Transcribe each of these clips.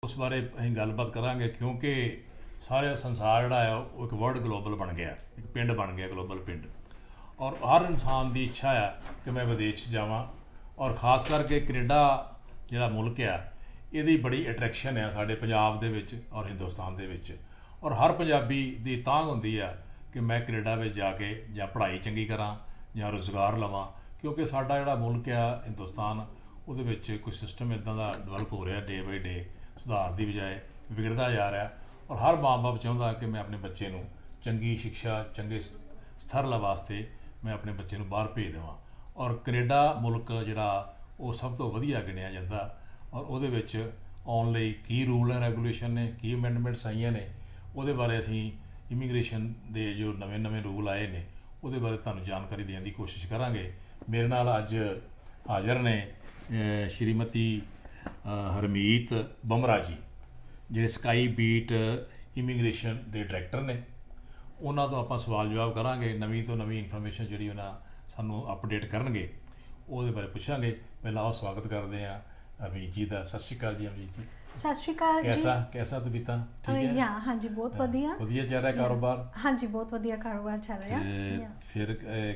ਉਸ ਬਾਰੇ ਅਸੀਂ ਗੱਲਬਾਤ ਕਰਾਂਗੇ ਕਿਉਂਕਿ ਸਾਰੇ ਸੰਸਾਰ ਜਿਹੜਾ ਹੈ ਉਹ ਇੱਕ ਵਰਲਡ ਗਲੋਬਲ ਬਣ ਗਿਆ, ਇੱਕ ਪਿੰਡ ਬਣ ਗਿਆ, ਗਲੋਬਲ ਪਿੰਡ। ਔਰ ਹਰ ਇਨਸਾਨ ਦੀ ਇੱਛਾ ਆ ਕਿ ਮੈਂ ਵਿਦੇਸ਼ 'ਚ ਜਾਵਾਂ, ਔਰ ਖ਼ਾਸ ਕਰਕੇ ਕੈਨੇਡਾ ਜਿਹੜਾ ਮੁਲਕ ਆ ਇਹਦੀ ਬੜੀ ਅਟਰੈਕਸ਼ਨ ਆ ਸਾਡੇ ਪੰਜਾਬ ਦੇ ਵਿੱਚ ਔਰ ਹਿੰਦੁਸਤਾਨ ਦੇ ਵਿੱਚ। ਔਰ ਹਰ ਪੰਜਾਬੀ ਦੀ ਤਾਂਘ ਹੁੰਦੀ ਆ ਕਿ ਮੈਂ ਕੈਨੇਡਾ ਵਿੱਚ ਜਾ ਕੇ ਜਾਂ ਪੜ੍ਹਾਈ ਚੰਗੀ ਕਰਾਂ ਜਾਂ ਰੁਜ਼ਗਾਰ ਲਵਾਂ, ਕਿਉਂਕਿ ਸਾਡਾ ਜਿਹੜਾ ਮੁਲਕ ਆ ਹਿੰਦੁਸਤਾਨ ਉਹਦੇ ਵਿੱਚ ਕੋਈ ਸਿਸਟਮ ਇੱਦਾਂ ਦਾ ਡਿਵੈਲਪ ਹੋ ਰਿਹਾ ਡੇ ਬਾਈ ਡੇ, ਸੁਧਾਰ ਦੀ ਬਜਾਏ ਵਿਗੜਦਾ ਜਾ ਰਿਹਾ। ਔਰ ਹਰ ਮਾਂ-ਬਾਪ ਚਾਹੁੰਦਾ ਕਿ ਮੈਂ ਆਪਣੇ ਬੱਚੇ ਨੂੰ ਚੰਗੀ ਸਿੱਖਿਆ, ਚੰਗੇ ਸਥਰਲਾ ਵਾਸਤੇ ਮੈਂ ਆਪਣੇ ਬੱਚੇ ਨੂੰ ਬਾਹਰ ਭੇਜ ਦੇਵਾਂ। ਔਰ ਕੈਨੇਡਾ ਮੁਲਕ ਜਿਹੜਾ ਉਹ ਸਭ ਤੋਂ ਵਧੀਆ ਗਿਣਿਆ ਜਾਂਦਾ। ਔਰ ਉਹਦੇ ਵਿੱਚ ਆਉਣ ਲਈ ਕੀ ਰੂਲ ਐਂਡ ਰੈਗੂਲੇਸ਼ਨ ਨੇ, ਕੀ ਅਮੈਂਡਮੈਂਟਸ ਆਈਆਂ ਨੇ, ਉਹਦੇ ਬਾਰੇ ਅਸੀਂ ਇਮੀਗ੍ਰੇਸ਼ਨ ਦੇ ਜੋ ਨਵੇਂ ਰੂਲ ਆਏ ਨੇ ਉਹਦੇ ਬਾਰੇ ਤੁਹਾਨੂੰ ਜਾਣਕਾਰੀ ਦੇਣ ਦੀ ਕੋਸ਼ਿਸ਼ ਕਰਾਂਗੇ। ਮੇਰੇ ਨਾਲ ਅੱਜ ਹਾਜ਼ਰ ਨੇ ਸ਼੍ਰੀਮਤੀ ਹਰਮੀਤ ਬਮਰਾ ਜੀ, ਜਿਹੜੇ ਸਕਾਈ ਬੀਟ ਇਮੀਗ੍ਰੇਸ਼ਨ ਦੇ ਡਾਇਰੈਕਟਰ ਨੇ। ਉਹਨਾਂ ਤੋਂ ਆਪਾਂ ਸਵਾਲ ਜਵਾਬ ਕਰਾਂਗੇ, ਨਵੀਂ ਤੋਂ ਨਵੀਂ ਇਨਫੋਰਮੇਸ਼ਨ ਜਿਹੜੀ ਉਹਨਾਂ ਸਾਨੂੰ ਅਪਡੇਟ ਕਰਨਗੇ ਉਹਦੇ ਬਾਰੇ ਪੁੱਛਾਂਗੇ। ਪਹਿਲਾਂ ਉਹ ਸਵਾਗਤ ਕਰਦੇ ਹਾਂ ਅਮੀਤ ਜੀ ਦਾ। ਸਤਿ ਸ਼੍ਰੀ ਅਕਾਲ ਜੀ ਅਮੀਤ ਜੀ। ਸਤਿ ਸ਼੍ਰੀ ਅਕਾਲ ਜੀ। ਕੈਸਾ ਤਬੀਅਤਾਂ ਠੀਕ ਹੈ? ਹਾਂਜੀ ਬਹੁਤ ਵਧੀਆ ਚੱਲ ਰਿਹਾ ਕਾਰੋਬਾਰ? ਹਾਂਜੀ ਬਹੁਤ ਵਧੀਆ ਕਾਰੋਬਾਰ ਚੱਲ ਰਿਹਾ। ਫਿਰ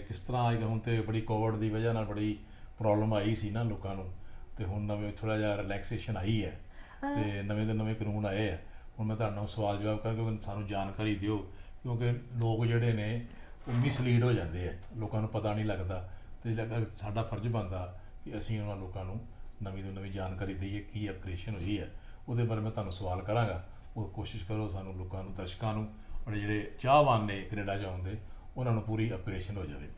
ਕਿਸ ਤਰ੍ਹਾਂ ਆਏਗਾ? ਹੁਣ ਤੇ ਬੜੀ ਕੋਵਿਡ ਦੀ ਵਜ੍ਹਾ ਨਾਲ ਬੜੀ ਪ੍ਰੋਬਲਮ ਆਈ ਸੀ ਨਾ ਲੋਕਾਂ ਨੂੰ, ਤੇ ਹੁਣ ਨਵੇਂ ਥੋੜ੍ਹਾ ਜਿਹਾ ਰਿਲੈਕਸੇਸ਼ਨ ਆਈ ਹੈ ਤੇ ਨਵੇਂ ਤੋਂ ਨਵੇਂ ਕਾਨੂੰਨ ਆਏ ਆ। ਹੁਣ ਮੈਂ ਤੁਹਾਨੂੰ ਸਵਾਲ ਜਵਾਬ ਕਰਕੇ ਸਾਨੂੰ ਜਾਣਕਾਰੀ ਦਿਓ, ਕਿਉਂਕਿ ਲੋਕ ਜਿਹੜੇ ਨੇ ਉਹ ਮਿਸਲੀਡ ਹੋ ਜਾਂਦੇ ਆ, ਲੋਕਾਂ ਨੂੰ ਪਤਾ ਨਹੀਂ ਲੱਗਦਾ, ਅਤੇ ਸਾਡਾ ਫਰਜ਼ ਬਣਦਾ ਕਿ ਅਸੀਂ ਉਹਨਾਂ ਲੋਕਾਂ ਨੂੰ ਨਵੀਂ ਤੋਂ ਨਵੀਂ ਜਾਣਕਾਰੀ ਦਈਏ ਕੀ ਅਪਗ੍ਰੇਸ਼ਨ ਹੋਈ ਹੈ। ਉਹਦੇ ਬਾਰੇ ਮੈਂ ਤੁਹਾਨੂੰ ਸਵਾਲ ਕਰਾਂਗਾ, ਉਹ ਕੋਸ਼ਿਸ਼ ਕਰੋ ਸਾਨੂੰ ਲੋਕਾਂ ਨੂੰ, ਦਰਸ਼ਕਾਂ ਨੂੰ, ਔਰ ਜਿਹੜੇ ਚਾਹਵਾਨ ਨੇ ਕੈਨੇਡਾ ਜਾਣ ਦੇ ਉਹਨਾਂ ਨੂੰ ਪੂਰੀ ਅਪਗ੍ਰੇਸ਼ਨ ਹੋ ਜਾਵੇ।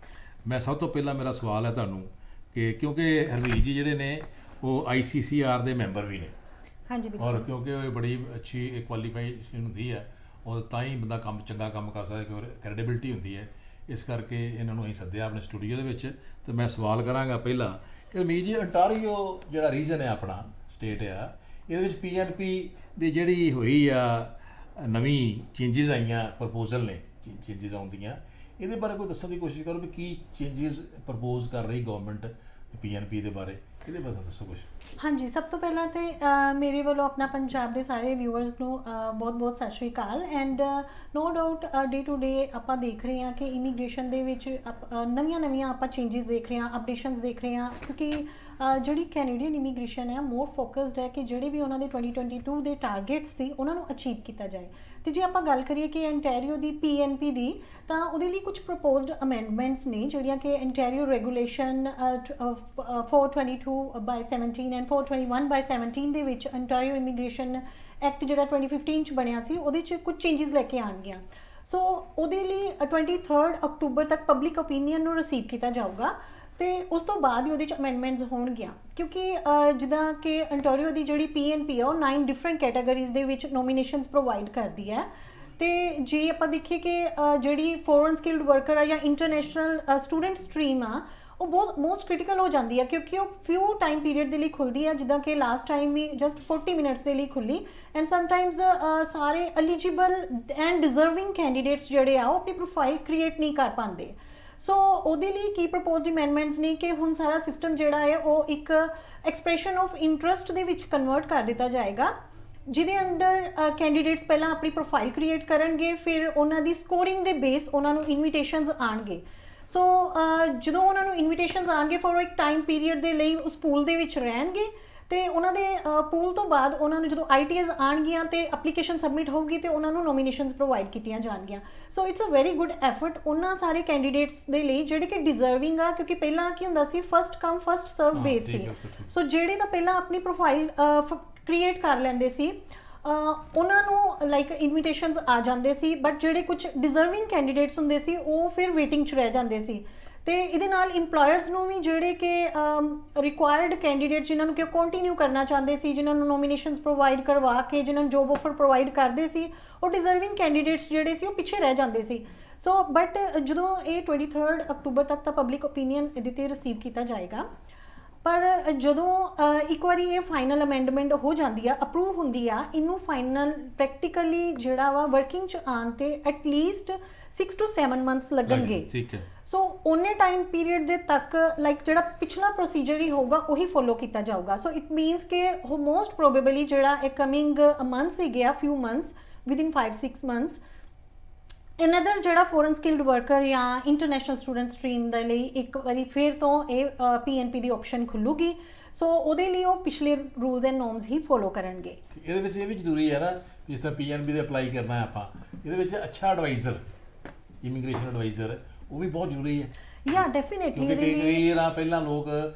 ਮੈਂ ਸਭ ਤੋਂ ਪਹਿਲਾਂ ਮੇਰਾ ਸਵਾਲ ਹੈ ਤੁਹਾਨੂੰ ਕਿ ਕਿਉਂਕਿ ਹਰਮੀਤ ਜੀ ਜਿਹੜੇ ਨੇ ਉਹ ICCR ਦੇ ਮੈਂਬਰ ਵੀ ਨੇ, ਹਾਂਜੀ, ਔਰ ਕਿਉਂਕਿ ਉਹ ਬੜੀ ਅੱਛੀ ਕੁਆਲੀਫਿਕੇਸ਼ਨ ਹੁੰਦੀ ਹੈ, ਔਰ ਤਾਂ ਹੀ ਬੰਦਾ ਚੰਗਾ ਕੰਮ ਕਰ ਸਕਦਾ, ਕਿਉਂਕਿ ਕ੍ਰੈਡੀਬਿਲਿਟੀ ਹੁੰਦੀ ਹੈ। ਇਸ ਕਰਕੇ ਇਹਨਾਂ ਨੂੰ ਅਸੀਂ ਸੱਦਿਆ ਆਪਣੇ ਸਟੂਡੀਓ ਦੇ ਵਿੱਚ। ਅਤੇ ਮੈਂ ਸਵਾਲ ਕਰਾਂਗਾ ਪਹਿਲਾਂ ਕਿ ਹਰਮੀਤ ਜੀ, ਅੰਟਾਰੀਓ ਜਿਹੜਾ ਰੀਜਨ ਹੈ ਆਪਣਾ ਸਟੇਟ ਆ, ਇਹਦੇ ਵਿੱਚ PNP ਦੀ ਜਿਹੜੀ ਹੋਈ ਆ ਨਵੀਂ ਚੇਂਜਿਸ ਆਈਆਂ, ਪ੍ਰਪੋਜ਼ਲ ਨੇ ਚੇਂਜਿਸ ਆਉਂਦੀਆਂ, ਇਹਦੇ ਬਾਰੇ ਕੋਈ ਦੱਸਣ ਦੀ ਕੋਸ਼ਿਸ਼ ਕਰੋ ਵੀ ਕੀ ਚੇਂਜਿਸ ਪ੍ਰਪੋਜ਼ ਕਰ ਰਹੀ ਗੌਰਮੈਂਟ PNP ਦੇ ਬਾਰੇ, ਇਹਦੇ ਬਾਰੇ ਦੱਸੋ ਕੁਛ। ਹਾਂਜੀ, ਸਭ ਤੋਂ ਪਹਿਲਾਂ ਤਾਂ ਮੇਰੇ ਵੱਲੋਂ ਆਪਣਾ ਪੰਜਾਬ ਦੇ ਸਾਰੇ ਵਿਊਅਰਸ ਨੂੰ ਬਹੁਤ ਬਹੁਤ ਸਤਿ ਸ਼੍ਰੀ ਅਕਾਲ। And no doubt day to day ਆਪਾਂ ਦੇਖ ਰਹੇ ਹਾਂ ਕਿ ਇਮੀਗ੍ਰੇਸ਼ਨ ਦੇ ਵਿੱਚ ਨਵੀਆਂ ਆਪਾਂ ਚੇਂਜਿਸ ਦੇਖ ਰਹੇ ਹਾਂ, ਅਪਡੇਸ਼ਨਸ ਦੇਖ ਰਹੇ ਹਾਂ, ਕਿਉਂਕਿ ਜਿਹੜੀ ਕੈਨੇਡੀਅਨ ਇਮੀਗ੍ਰੇਸ਼ਨ ਹੈ ਮੋਰ ਫੋਕਸਡ ਹੈ ਕਿ ਜਿਹੜੇ ਵੀ ਉਹਨਾਂ ਦੇ 2022 ਦੇ ਟਾਰਗੇਟਸ ਸੀ ਉਹਨਾਂ ਨੂੰ ਅਚੀਵ ਕੀਤਾ ਜਾਏ। ਅਤੇ ਜੇ ਆਪਾਂ ਗੱਲ ਕਰੀਏ ਕਿ ਅੰਟੈਰੀਓ ਦੀ PNP ਦੀ, ਤਾਂ ਉਹਦੇ ਲਈ ਕੁਝ ਪ੍ਰਪੋਜ਼ਡ ਅਮੈਂਡਮੈਂਟਸ ਨੇ ਜਿਹੜੀਆਂ ਕਿ ਅੰਟੈਰੀਓ ਰੈਗੂਲੇਸ਼ਨ 422/17 ਐਂਡ 421/17 ਦੇ ਵਿੱਚ ਅੰਟੈਰੀਓ ਇਮੀਗ੍ਰੇਸ਼ਨ ਐਕਟ ਜਿਹੜਾ 2015 'ਚ ਬਣਿਆ ਸੀ, ਉਹਦੇ 'ਚ ਕੁਝ ਚੇਂਜਿਸ ਲੈ ਕੇ ਆਉਣਗੀਆਂ। ਸੋ ਉਹਦੇ ਲਈ 23 ਅਕਤੂਬਰ ਤੱਕ ਪਬਲਿਕ ਓਪੀਨੀਅਨ ਨੂੰ ਰਿਸੀਵ ਕੀਤਾ ਜਾਊਗਾ ਅਤੇ ਉਸ ਤੋਂ ਬਾਅਦ ਹੀ ਉਹਦੇ 'ਚ ਅਮੈਂਡਮੈਂਟਸ ਹੋਣਗੀਆਂ, ਕਿਉਂਕਿ ਜਿੱਦਾਂ ਕਿ ਅੰਟੈਰੀਓ ਦੀ ਜਿਹੜੀ PNP ਆ ਉਹ 9 ਡਿਫਰੈਂਟ ਕੈਟਾਗਰੀਜ਼ ਦੇ ਵਿੱਚ ਨੋਮੀਨੇਸ਼ਨਸ ਪ੍ਰੋਵਾਈਡ ਕਰਦੀ ਹੈ। ਅਤੇ ਜੇ ਆਪਾਂ ਦੇਖੀਏ ਕਿ ਜਿਹੜੀ ਫੋਰਨ ਸਕਿਲਡ ਵਰਕਰ ਆ ਜਾਂ ਇੰਟਰਨੈਸ਼ਨਲ ਸਟੂਡੈਂਟ ਸਟਰੀਮ ਆ, ਉਹ ਬਹੁਤ ਮੋਸਟ ਕ੍ਰਿਟੀਕਲ ਹੋ ਜਾਂਦੀ ਹੈ, ਕਿਉਂਕਿ ਉਹ ਫਿਊ ਟਾਈਮ ਪੀਰੀਅਡ ਦੇ ਲਈ ਖੁੱਲ੍ਹਦੀ ਹੈ, ਜਿੱਦਾਂ ਕਿ ਲਾਸਟ ਟਾਈਮ ਵੀ ਜਸਟ 40 ਮਿੰਟਸ ਦੇ ਲਈ ਖੁੱਲ੍ਹੀ। ਐਂਡ ਸਮਟਾਈਮਸ ਸਾਰੇ ਐਲੀਜੀਬਲ ਐਂਡ ਡਿਜ਼ਰਵਿੰਗ ਕੈਂਡੀਡੇਟਸ ਜਿਹੜੇ ਆ ਉਹ ਆਪਣੀ ਪ੍ਰੋਫਾਈਲ ਕ੍ਰੀਏਟ ਨਹੀਂ ਕਰ ਪਾਉਂਦੇ। ਸੋ ਉਹਦੇ ਲਈ ਕੀ ਪ੍ਰਪੋਜ਼ਡ ਅਮੈਂਡਮੈਂਟਸ ਨੇ ਕਿ ਹੁਣ ਸਾਰਾ ਸਿਸਟਮ ਜਿਹੜਾ ਹੈ ਉਹ ਇੱਕ ਐਕਸਪ੍ਰੈਸ਼ਨ ਆਫ ਇੰਟਰਸਟ ਦੇ ਵਿੱਚ ਕਨਵਰਟ ਕਰ ਦਿੱਤਾ ਜਾਏਗਾ, ਜਿਹਦੇ ਅੰਡਰ ਕੈਂਡੀਡੇਟਸ ਪਹਿਲਾਂ ਆਪਣੀ ਪ੍ਰੋਫਾਈਲ ਕ੍ਰੀਏਟ ਕਰਨਗੇ, ਫਿਰ ਉਹਨਾਂ ਦੀ ਸਕੋਰਿੰਗ ਦੇ ਬੇਸ ਉਹਨਾਂ ਨੂੰ ਇਨਵੀਟੇਸ਼ਨਸ ਆਉਣਗੇ। ਸੋ ਜਦੋਂ ਉਹਨਾਂ ਨੂੰ ਇਨਵੀਟੇਸ਼ਨਸ ਆਉਣਗੇ ਫੋਰ ਇੱਕ ਟਾਈਮ ਪੀਰੀਅਡ ਦੇ ਲਈ ਉਸ ਪੂਲ ਦੇ ਵਿੱਚ ਰਹਿਣਗੇ, ਅਤੇ ਉਹਨਾਂ ਦੇ ਪੂਲ ਤੋਂ ਬਾਅਦ ਉਹਨਾਂ ਨੂੰ ਜਦੋਂ ITAs ਆਉਣਗੀਆਂ ਅਤੇ ਐਪਲੀਕੇਸ਼ਨ ਸਬਮਿਟ ਹੋਊਗੀ ਅਤੇ ਉਹਨਾਂ ਨੂੰ ਨੋਮੀਨੇਸ਼ਨਸ ਪ੍ਰੋਵਾਈਡ ਕੀਤੀਆਂ ਜਾਣਗੀਆਂ। So it's a very good effort ਉਹਨਾਂ ਸਾਰੇ ਕੈਂਡੀਡੇਟਸ ਦੇ ਲਈ ਜਿਹੜੇ ਕਿ ਡਿਜ਼ਰਵਿੰਗ ਆ, ਕਿਉਂਕਿ ਪਹਿਲਾਂ ਕੀ ਹੁੰਦਾ ਸੀ, ਫਸਟ ਕਮ ਫਸਟ ਸਰਵ ਬੇਸ ਸੀ। ਸੋ ਜਿਹੜੇ ਤਾਂ ਪਹਿਲਾਂ ਆਪਣੀ ਪ੍ਰੋਫਾਈਲ ਕ੍ਰੀਏਟ ਕਰ ਲੈਂਦੇ ਸੀ ਉਹਨਾਂ ਨੂੰ ਲਾਈਕ ਇਨਵੀਟੇਸ਼ਨਸ ਆ ਜਾਂਦੇ ਸੀ, ਬਟ ਜਿਹੜੇ ਕੁਝ ਡਿਜ਼ਰਵਿੰਗ ਕੈਂਡੀਡੇਟਸ ਹੁੰਦੇ ਸੀ ਉਹ ਫਿਰ ਵੇਟਿੰਗ 'ਚ ਰਹਿ ਜਾਂਦੇ ਸੀ। ਅਤੇ ਇਹਦੇ ਨਾਲ ਇੰਪਲੋਇਰਸ ਨੂੰ ਵੀ ਜਿਹੜੇ ਕਿ ਰਿਕੁਆਇਰਡ ਕੈਂਡੀਡੇਟਸ ਜਿਨ੍ਹਾਂ ਨੂੰ ਕਿ ਉਹ ਕੰਟੀਨਿਊ ਕਰਨਾ ਚਾਹੁੰਦੇ ਸੀ, ਜਿਨ੍ਹਾਂ ਨੂੰ ਨੋਮੀਨੇਸ਼ਨਸ ਪ੍ਰੋਵਾਈਡ ਕਰਵਾ ਕੇ ਜਿਹਨਾਂ ਨੂੰ ਜੋਬ ਆਫਰ ਪ੍ਰੋਵਾਈਡ ਕਰਦੇ ਸੀ, ਉਹ ਡਿਜ਼ਰਵਿੰਗ ਕੈਂਡੀਡੇਟਸ ਜਿਹੜੇ ਸੀ ਉਹ ਪਿੱਛੇ ਰਹਿ ਜਾਂਦੇ ਸੀ। ਸੋ ਬਟ ਜਦੋਂ ਇਹ 23 ਅਕਤੂਬਰ ਤੱਕ ਤਾਂ ਪਬਲਿਕ ਓਪੀਨੀਅਨ ਇਹਦੇ 'ਤੇ ਰਿਸੀਵ ਕੀਤਾ ਜਾਏਗਾ, ਪਰ ਜਦੋਂ ਇੱਕ ਵਾਰੀ ਇਹ ਫਾਈਨਲ ਅਮੈਂਡਮੈਂਟ ਹੋ ਜਾਂਦੀ ਆ, ਅਪਰੂਵ ਹੁੰਦੀ ਆ, ਇਹਨੂੰ ਫਾਈਨਲ ਪ੍ਰੈਕਟੀਕਲੀ ਜਿਹੜਾ ਵਾ ਵਰਕਿੰਗ 'ਚ ਆਉਣ ਤੇ ਐਟਲੀਸਟ 6 to 7 ਮੰਥਸ ਲੱਗਣਗੇ। ਠੀਕ ਹੈ। ਸੋ ਉਹਨੇ ਟਾਈਮ ਪੀਰੀਅਡ ਦੇ ਤੱਕ ਲਾਈਕ ਜਿਹੜਾ ਪਿਛਲਾ ਪ੍ਰੋਸੀਜਰ ਹੀ ਹੋਊਗਾ ਉਹੀ ਫੋਲੋ ਕੀਤਾ ਜਾਊਗਾ। ਸੋ ਇਟ ਮੀਨਸ ਕਿ ਮੋਸਟ ਪ੍ਰੋਬੇਬਲੀ ਜਿਹੜਾ ਇਹ ਕਮਿੰਗ ਮੰਥਸ ਹੀ ਗਿਆ, ਫਿਊ ਮੰਥਸ, ਵਿਦਿਨ 5-6 ਮੰਥਸ, ਅਨਦਰ ਜਿਹੜਾ ਫੋਰਨ ਸਕਿਲਡ ਵਰਕਰ ਜਾਂ ਇੰਟਰਨੈਸ਼ਨਲ ਸਟੂਡੈਂਟ ਸਟਰੀਮ ਦੇ ਲਈ ਇੱਕ ਵਾਰੀ ਫਿਰ ਤੋਂ ਇਹ PNP ਦੀ ਆਪਸ਼ਨ ਖੁੱਲੂਗੀ। ਸੋ ਉਹਦੇ ਲਈ ਉਹ ਪਿਛਲੇ rules and norms he follow ਕਰਨਗੇ। ਇਹਦੇ ਵਿੱਚ ਇਹ ਵੀ ਜ਼ਰੂਰੀ ਹੈ ਨਾ, ਜਿਸ ਤਰ੍ਹਾਂ PNP ਦੇ ਅਪਲਾਈ ਕਰਨਾ ਹੈ ਆਪਾਂ, ਇਹਦੇ ਵਿੱਚ ਅੱਛਾ ਐਡਵਾਈਜ਼ਰ, ਇਮੀਗ੍ਰੇਸ਼ਨ ਐਡਵਾਈਜ਼ਰ, ਉਹ ਵੀ ਬਹੁਤ ਜ਼ਰੂਰੀ ਹੈ। ਯਾ ਡੈਫੀਨੇਟਲੀ ਕਿਉਂਕਿ ਕਈ ਵਾਰ ਪਹਿਲਾਂ ਲੋਕ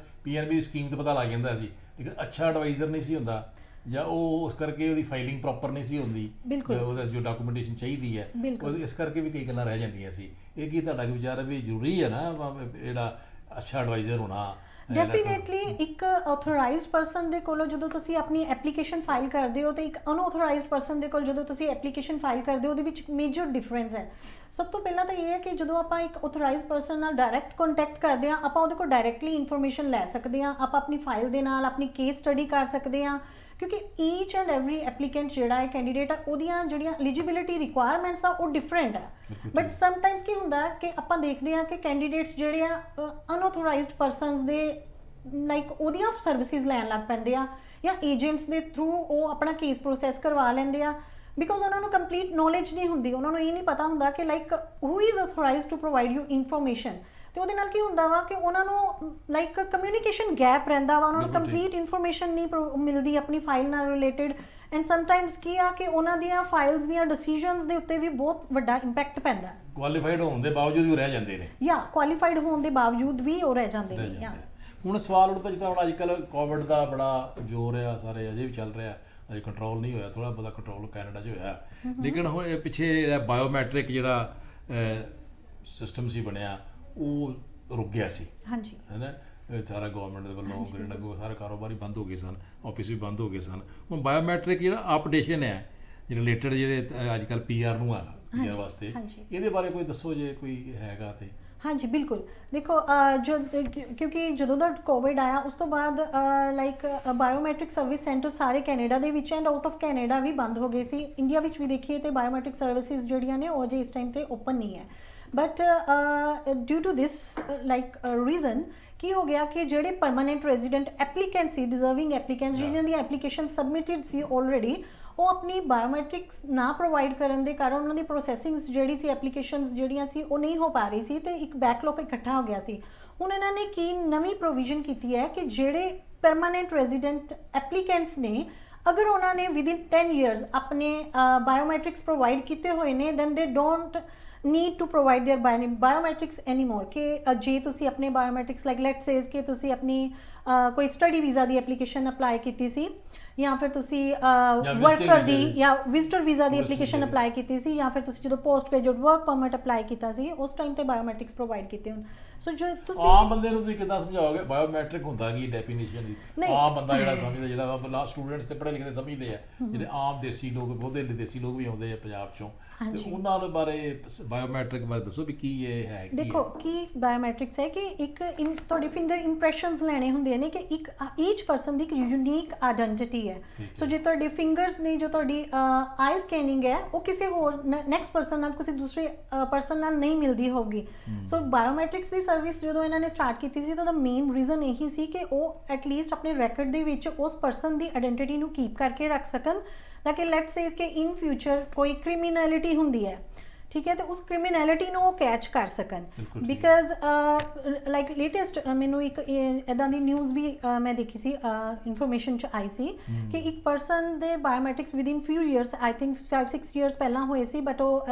PNP ਦੀ ਸਕੀਮ ਤੇ ਪਤਾ ਲੱਗ ਜਾਂਦਾ ਸੀ, ਲੇਕਿਨ ਅੱਛਾ ਐਡਵਾਈਜ਼ਰ ਨਹੀਂ ਸੀ ਹੁੰਦਾ, ਜਾਂ ਉਹ ਉਸ ਕਰਕੇ ਉਹਦੀ ਫਾਈਲਿੰਗ ਪ੍ਰੋਪਰ ਨਹੀਂ ਸੀ ਹੁੰਦੀ, ਉਹਦਾ ਜੋ ਡਾਕੂਮੈਂਟੇਸ਼ਨ ਚਾਹੀਦੀ ਹੈ, ਇਸ ਕਰਕੇ ਵੀ ਕਈ ਗੱਲਾਂ ਰਹਿ ਜਾਂਦੀਆਂ ਸੀ। ਇਹ ਕੀ ਤੁਹਾਡਾ ਕੀ ਵਿਚਾਰ ਹੈ ਵੀ ਜ਼ਰੂਰੀ ਹੈ ਨਾ ਜਿਹੜਾ ਅੱਛਾ ਐਡਵਾਈਜ਼ਰ ਹੋਣਾ? ਡੈਫੀਨੇਟਲੀ ਇੱਕ ਆਥੋਰਾਈਜ਼ਡ ਪਰਸਨ ਦੇ ਕੋਲੋਂ ਜਦੋਂ ਤੁਸੀਂ ਆਪਣੀ ਐਪਲੀਕੇਸ਼ਨ ਫਾਈਲ ਕਰਦੇ ਹੋ ਤੇ ਇੱਕ ਅਨਆਥੋਰਾਈਜ਼ਡ ਪਰਸਨ ਦੇ ਕੋਲ ਜਦੋਂ ਤੁਸੀਂ ਐਪਲੀਕੇਸ਼ਨ ਫਾਈਲ ਕਰਦੇ ਹੋ, ਉਹਦੇ ਵਿੱਚ ਮੇਜਰ ਡਿਫਰੈਂਸ ਹੈ। ਸਭ ਤੋਂ ਪਹਿਲਾਂ ਤਾਂ ਇਹ ਹੈ ਕਿ ਜਦੋਂ ਆਪਾਂ ਇੱਕ ਆਥੋਰਾਈਜ਼ਡ ਪਰਸਨ ਨਾਲ ਡਾਇਰੈਕਟ ਕੰਟੈਕਟ ਕਰਦੇ ਹਾਂ, ਆਪਾਂ ਉਹਦੇ ਕੋਲ ਡਾਇਰੈਕਟਲੀ ਇਨਫੋਰਮੇਸ਼ਨ ਲੈ ਸਕਦੇ ਹਾਂ, ਆਪਾਂ ਆਪਣੀ ਫਾਈਲ ਦੇ ਨਾਲ ਆਪਣੀ ਕੇਸ ਸਟੱਡੀ ਕਰ ਸਕਦੇ ਹਾਂ, ਕਿਉਂਕਿ ਈਚ ਐਂਡ ਐਵਰੀ ਐਪਲੀਕੈਂਟ ਜਿਹੜਾ ਹੈ ਕੈਂਡੀਡੇਟ ਆ, ਉਹਦੀਆਂ ਜਿਹੜੀਆਂ ਐਲੀਜੀਬਿਲਿਟੀ ਰਿਕੁਆਇਰਮੈਂਟਸ ਆ ਉਹ ਡਿਫਰੈਂਟ ਆ। ਬਟ ਸਮਟਾਈਮਸ ਕੀ ਹੁੰਦਾ ਕਿ ਆਪਾਂ ਦੇਖਦੇ ਹਾਂ ਕਿ ਕੈਂਡੀਡੇਟਸ ਜਿਹੜੇ ਆ ਅਨਆਥੋਰਾਈਜ਼ਡ ਪਰਸਨਸ ਦੇ ਲਾਈਕ ਉਹਦੀਆਂ ਸਰਵਿਸਿਜ਼ ਲੈਣ ਲੱਗ ਪੈਂਦੇ ਆ, ਜਾਂ ਏਜੰਟਸ ਦੇ ਥਰੂ ਉਹ ਆਪਣਾ ਕੇਸ ਪ੍ਰੋਸੈਸ ਕਰਵਾ ਲੈਂਦੇ ਆ, ਬਿਕੋਜ਼ ਉਹਨਾਂ ਨੂੰ ਕੰਪਲੀਟ ਨੌਲੇਜ ਨਹੀਂ ਹੁੰਦੀ, ਉਹਨਾਂ ਨੂੰ ਇਹ ਨਹੀਂ ਪਤਾ ਹੁੰਦਾ ਕਿ like who is authorized to provide you information. ਤੇ ਉਹਦੇ ਨਾਲ ਕੀ ਹੁੰਦਾ ਵਾ ਕਿ ਉਹਨਾਂ ਨੂੰ ਲਾਈਕ ਕਮਿਊਨੀਕੇਸ਼ਨ ਗੈਪ ਰਹਿੰਦਾ ਵਾ, ਉਹਨਾਂ ਨੂੰ ਕੰਪਲੀਟ ਇਨਫੋਰਮੇਸ਼ਨ ਨਹੀਂ ਮਿਲਦੀ ਆਪਣੀ ਫਾਈਲ ਨਾਲ ਰਿਲੇਟਡ, ਐਂਡ ਸਮਟਾਈਮਸ ਕੀ ਆ ਕਿ ਉਹਨਾਂ ਦੀਆਂ ਫਾਈਲਸ ਦੀਆਂ ਡਿਸੀਜਨਸ ਦੇ ਉੱਤੇ ਵੀ ਬਹੁਤ ਵੱਡਾ ਇੰਪੈਕਟ ਪੈਂਦਾ। ਕੁਆਲੀਫਾਈਡ ਹੋਣ ਦੇ ਬਾਵਜੂਦ ਵੀ ਰਹਿ ਜਾਂਦੇ ਨੇ, ਜਾਂ ਕੁਆਲੀਫਾਈਡ ਹੋਣ ਦੇ ਬਾਵਜੂਦ ਵੀ ਉਹ ਰਹਿ ਜਾਂਦੇ ਨੇ। ਹੁਣ ਸਵਾਲ ਉੱਠਦਾ ਜਿੱਦਾਂ ਹੁਣ ਅੱਜ ਕੱਲ੍ਹ ਕੋਵਿਡ ਦਾ ਬੜਾ ਜ਼ੋਰ ਆ, ਸਾਰੇ ਅਜੇ ਵੀ ਚੱਲ ਰਿਹਾ, ਅਜੇ ਕੰਟਰੋਲ ਨਹੀਂ ਹੋਇਆ, ਥੋੜ੍ਹਾ ਬਹੁਤਾ ਕੰਟਰੋਲ ਕੈਨੇਡਾ 'ਚ ਹੋਇਆ, ਲੇਕਿਨ ਹੁਣ ਇਹ ਪਿੱਛੇ ਬਾਇਓਮੈਟ੍ਰਿਕ ਜਿਹੜਾ ਸਿਸਟਮ ਸੀ ਬਣਿਆ, ਉਹ ਰੁਕ ਗਿਆ ਸੀ। ਹਾਂਜੀ, ਹੈ ਨਾ, ਸਾਰਾ ਗੌਰਮੈਂਟ ਦੇ ਵੱਲੋਂ ਕੈਨੇਡਾ ਸਾਰੇ ਕਾਰੋਬਾਰ ਹੀ ਬੰਦ ਹੋ ਗਏ ਸਨ, ਆਫਿਸ ਵੀ ਬੰਦ ਹੋ ਗਏ ਸਨ। ਹੁਣ ਬਾਇਓਮੈਟ੍ਰਿਕ ਜਿਹੜਾ ਅਪਡੇਸ਼ਨ ਹੈ ਰਿਲੇਟਡ ਜਿਹੜੇ ਅੱਜ ਕੱਲ੍ਹ PR ਨੂੰ ਆ, PR ਵਾਸਤੇ, ਇਹਦੇ ਬਾਰੇ ਕੋਈ ਦੱਸੋ ਜੇ ਕੋਈ ਹੈਗਾ ਤੇ। ਹਾਂਜੀ ਬਿਲਕੁਲ, ਦੇਖੋ ਕਿਉਂਕਿ ਜਦੋਂ ਦਾ ਕੋਵਿਡ ਆਇਆ ਉਸ ਤੋਂ ਬਾਅਦ ਲਾਈਕ ਬਾਇਓਮੈਟ੍ਰਿਕ ਸਰਵਿਸ ਸੈਂਟਰ ਸਾਰੇ ਕੈਨੇਡਾ ਦੇ ਵਿੱਚ ਐਂਡ ਆਊਟ ਆਫ ਕੈਨੇਡਾ ਵੀ ਬੰਦ ਹੋ ਗਏ ਸੀ। ਇੰਡੀਆ ਵਿੱਚ ਵੀ ਦੇਖੀਏ ਤੇ ਬਾਇਓਮੈਟ੍ਰਿਕ ਸਰਵਿਸਿਜ਼ ਜਿਹੜੀਆਂ ਨੇ ਉਹ ਅਜੇ ਇਸ ਟਾਈਮ ਤੇ ਓਪਨ ਨਹੀਂ ਹੈ। But due to this like reason ਕੀ ਹੋ ਗਿਆ ਕਿ ਜਿਹੜੇ ਪਰਮਾਨੈਂਟ ਰੈਜ਼ੀਡੈਂਟ ਐਪਲੀਕੈਂਟ ਸੀ, ਡਿਜ਼ਰਵਿੰਗ ਐਪਲੀਕੈਂਟਸ ਜਿਹਨਾਂ ਦੀ ਐਪਲੀਕੇਸ਼ਨ ਸਬਮਿਟਡ ਸੀ ਆਲਰੇਡੀ, ਉਹ ਆਪਣੀ ਬਾਇਓਮੈਟ੍ਰਿਕਸ ਨਾ ਪ੍ਰੋਵਾਈਡ ਕਰਨ ਦੇ ਕਾਰਨ ਉਹਨਾਂ ਦੀ ਪ੍ਰੋਸੈਸਿੰਗਸ ਜਿਹੜੀ ਸੀ, ਐਪਲੀਕੇਸ਼ਨਸ ਜਿਹੜੀਆਂ ਸੀ ਉਹ ਨਹੀਂ ਹੋ ਪਾ ਰਹੀ ਸੀ ਤੇ ਇੱਕ ਬੈਕਲੌਗ ਇਕੱਠਾ ਹੋ ਗਿਆ ਸੀ। ਹੁਣ ਇਹਨਾਂ ਨੇ ਕੀ ਨਵੀਂ ਪ੍ਰੋਵੀਜ਼ਨ ਕੀਤੀ ਹੈ ਕਿ ਜਿਹੜੇ ਪਰਮਾਨੈਂਟ ਰੈਜ਼ੀਡੈਂਟ ਐਪਲੀਕੈਂਟਸ ਨੇ, ਅਗਰ ਉਹਨਾਂ ਨੇ ਵਿਦਿਨ 10 years ਆਪਣੇ ਬਾਇਓਮੈਟ੍ਰਿਕਸ ਪ੍ਰੋਵਾਈਡ ਕੀਤੇ ਹੋਏ ਨੇ, then they don't need to provide their biometrics anymore. ਕਿ ਜੇ ਤੁਸੀਂ ਆਪਣੇ ਬਾਇਓਮੈਟ੍ਰਿਕਸ ਲਾਈਕ ਲੈਟਸ ਸੇਜ਼ ਕਿ ਤੁਸੀਂ ਆਪਣੀ ਕੋਈ ਸਟੱਡੀ ਵੀਜ਼ਾ ਦੀ ਐਪਲੀਕੇਸ਼ਨ ਅਪਲਾਈ ਕੀਤੀ ਸੀ, ਜਾਂ ਫਿਰ ਤੁਸੀਂ ਵਰਕਰ ਦੀ ਜਾਂ ਵਿਜ਼ਟਰ ਵੀਜ਼ਾ ਦੀ ਐਪਲੀਕੇਸ਼ਨ ਅਪਲਾਈ ਕੀਤੀ ਸੀ, ਜਾਂ ਫਿਰ ਤੁਸੀਂ ਜਦੋਂ post graduate work permit apply ਕੀਤਾ ਸੀ, ਉਸ ਟਾਈਮ ਤੇ ਬਾਇਓਮੈਟ੍ਰਿਕਸ ਪ੍ਰੋਵਾਈਡ ਕੀਤੇ ਹੋਣ। ਸੋ ਜੋ ਤੁਸੀਂ ਆਮ ਬੰਦੇ ਨੂੰ ਤੁਸੀਂ ਕਿੱਦਾਂ ਸਮਝਾਓਗੇ ਬਾਇਓਮੈਟ੍ਰਿਕ ਹੁੰਦਾ ਕੀ ਡੈਫੀਨੇਸ਼ਨ ਦੀ? ਆਮ ਬੰਦਾ ਜਿਹੜਾ ਸਮਝਦਾ, ਜਿਹੜਾ ਸਟੂਡੈਂਟਸ ਤੇ ਪੜ੍ਹੇ ਲਿਖੇ ਸਮਝਦੇ ਆ, ਜਿਹੜੇ ਆਮ ਦੇਸੀ ਲੋਕ, ਬਹੁਤੇ ਦੇਸੀ ਲੋਕ ਵੀ ਆਉਂਦੇ ਆ ਪੰਜਾਬ ਚੋਂ, ਤੇ ਉਹਨਾਂ ਦੇ ਬਾਰੇ ਬਾਇਓਮੈਟ੍ਰਿਕ ਬਾਰੇ ਦੱਸੋ ਵੀ ਕੀ ਇਹ ਹੈ। ਦੇਖੋ ਕੀ ਬਾਇਓਮੈਟ੍ਰਿਕਸ ਹੈ ਕਿ ਇੱਕ ਤੁਹਾਡੇ ਫਿੰਗਰ ਇੰਪ੍ਰੈਸ਼ਨਸ ਲੈਣੇ ਹੁੰਦੇ ਨੇ, ਕਿ ਇੱਕ ਈਚ ਪਰਸਨ ਦੀ ਇੱਕ ਯੂਨੀਕ ਆਇਡੈਂਟੀਟੀ ਹੈ। ਸੋ ਜੇ ਤੁਹਾਡੇ ਫਿੰਗਰਸ ਨੇ, ਜੋ ਤੁਹਾਡੀ ਆਈ ਸਕੈਨਿੰਗ ਹੈ, ਉਹ ਕਿਸੇ ਹੋਰ ਨੈਕਸਟ ਪਰਸਨ ਨਾਲ, ਕਿਸੇ ਦੂਸਰੇ ਪਰਸਨ ਨਾਲ ਨਹੀਂ ਮਿਲਦੀ ਹੋਊਗੀ। ਸੋ ਬਾਇਓਮੈਟ੍ਰਿਕਸ ਦੀ ਸਰਵਿਸ ਜਦੋਂ ਇਹਨਾਂ ਨੇ ਸਟਾਰਟ ਕੀਤੀ ਸੀ ਤਾਂ ਉਹਦਾ ਮੇਨ ਰੀਜ਼ਨ ਇਹੀ ਸੀ ਕਿ ਉਹ ਐਟਲੀਸਟ ਆਪਣੇ ਰੈਕਡ ਦੇ ਵਿੱਚ ਉਸ ਪਰਸਨ ਦੀ ਆਇਡੈਂਟੀਟੀ ਨੂੰ ਕੀਪ ਕਰਕੇ ਰੱਖ ਸਕਣ, ਤਾਂ ਕਿ ਲੈਟਸ ਸੇਜ਼ ਕਿ ਇਨ ਫਿਊਚਰ ਕੋਈ ਕ੍ਰਿਮੀਨੈਲਿਟੀ ਹੁੰਦੀ ਹੈ, ਠੀਕ ਹੈ, ਤੇ ਉਸ ਕ੍ਰਿਮੀਨੈਲਿਟੀ ਨੂੰ ਉਹ ਕੈਚ ਕਰ ਸਕਣ। ਬਿਕਾਜ਼ ਲਾਈਕ ਲੇਟੈਸਟ ਮੈਨੂੰ ਇੱਕ ਇੱਦਾਂ ਦੀ ਨਿਊਜ਼ ਵੀ ਮੈਂ ਦੇਖੀ ਸੀ, ਇਨਫੋਰਮੇਸ਼ਨ 'ਚ ਆਈ ਸੀ ਕਿ ਇੱਕ ਪਰਸਨ ਦੇ biometrics within ਫਿਊ years, I think 5-6 years ਪਹਿਲਾਂ ਹੋਏ ਸੀ, ਬਟ ਉਹ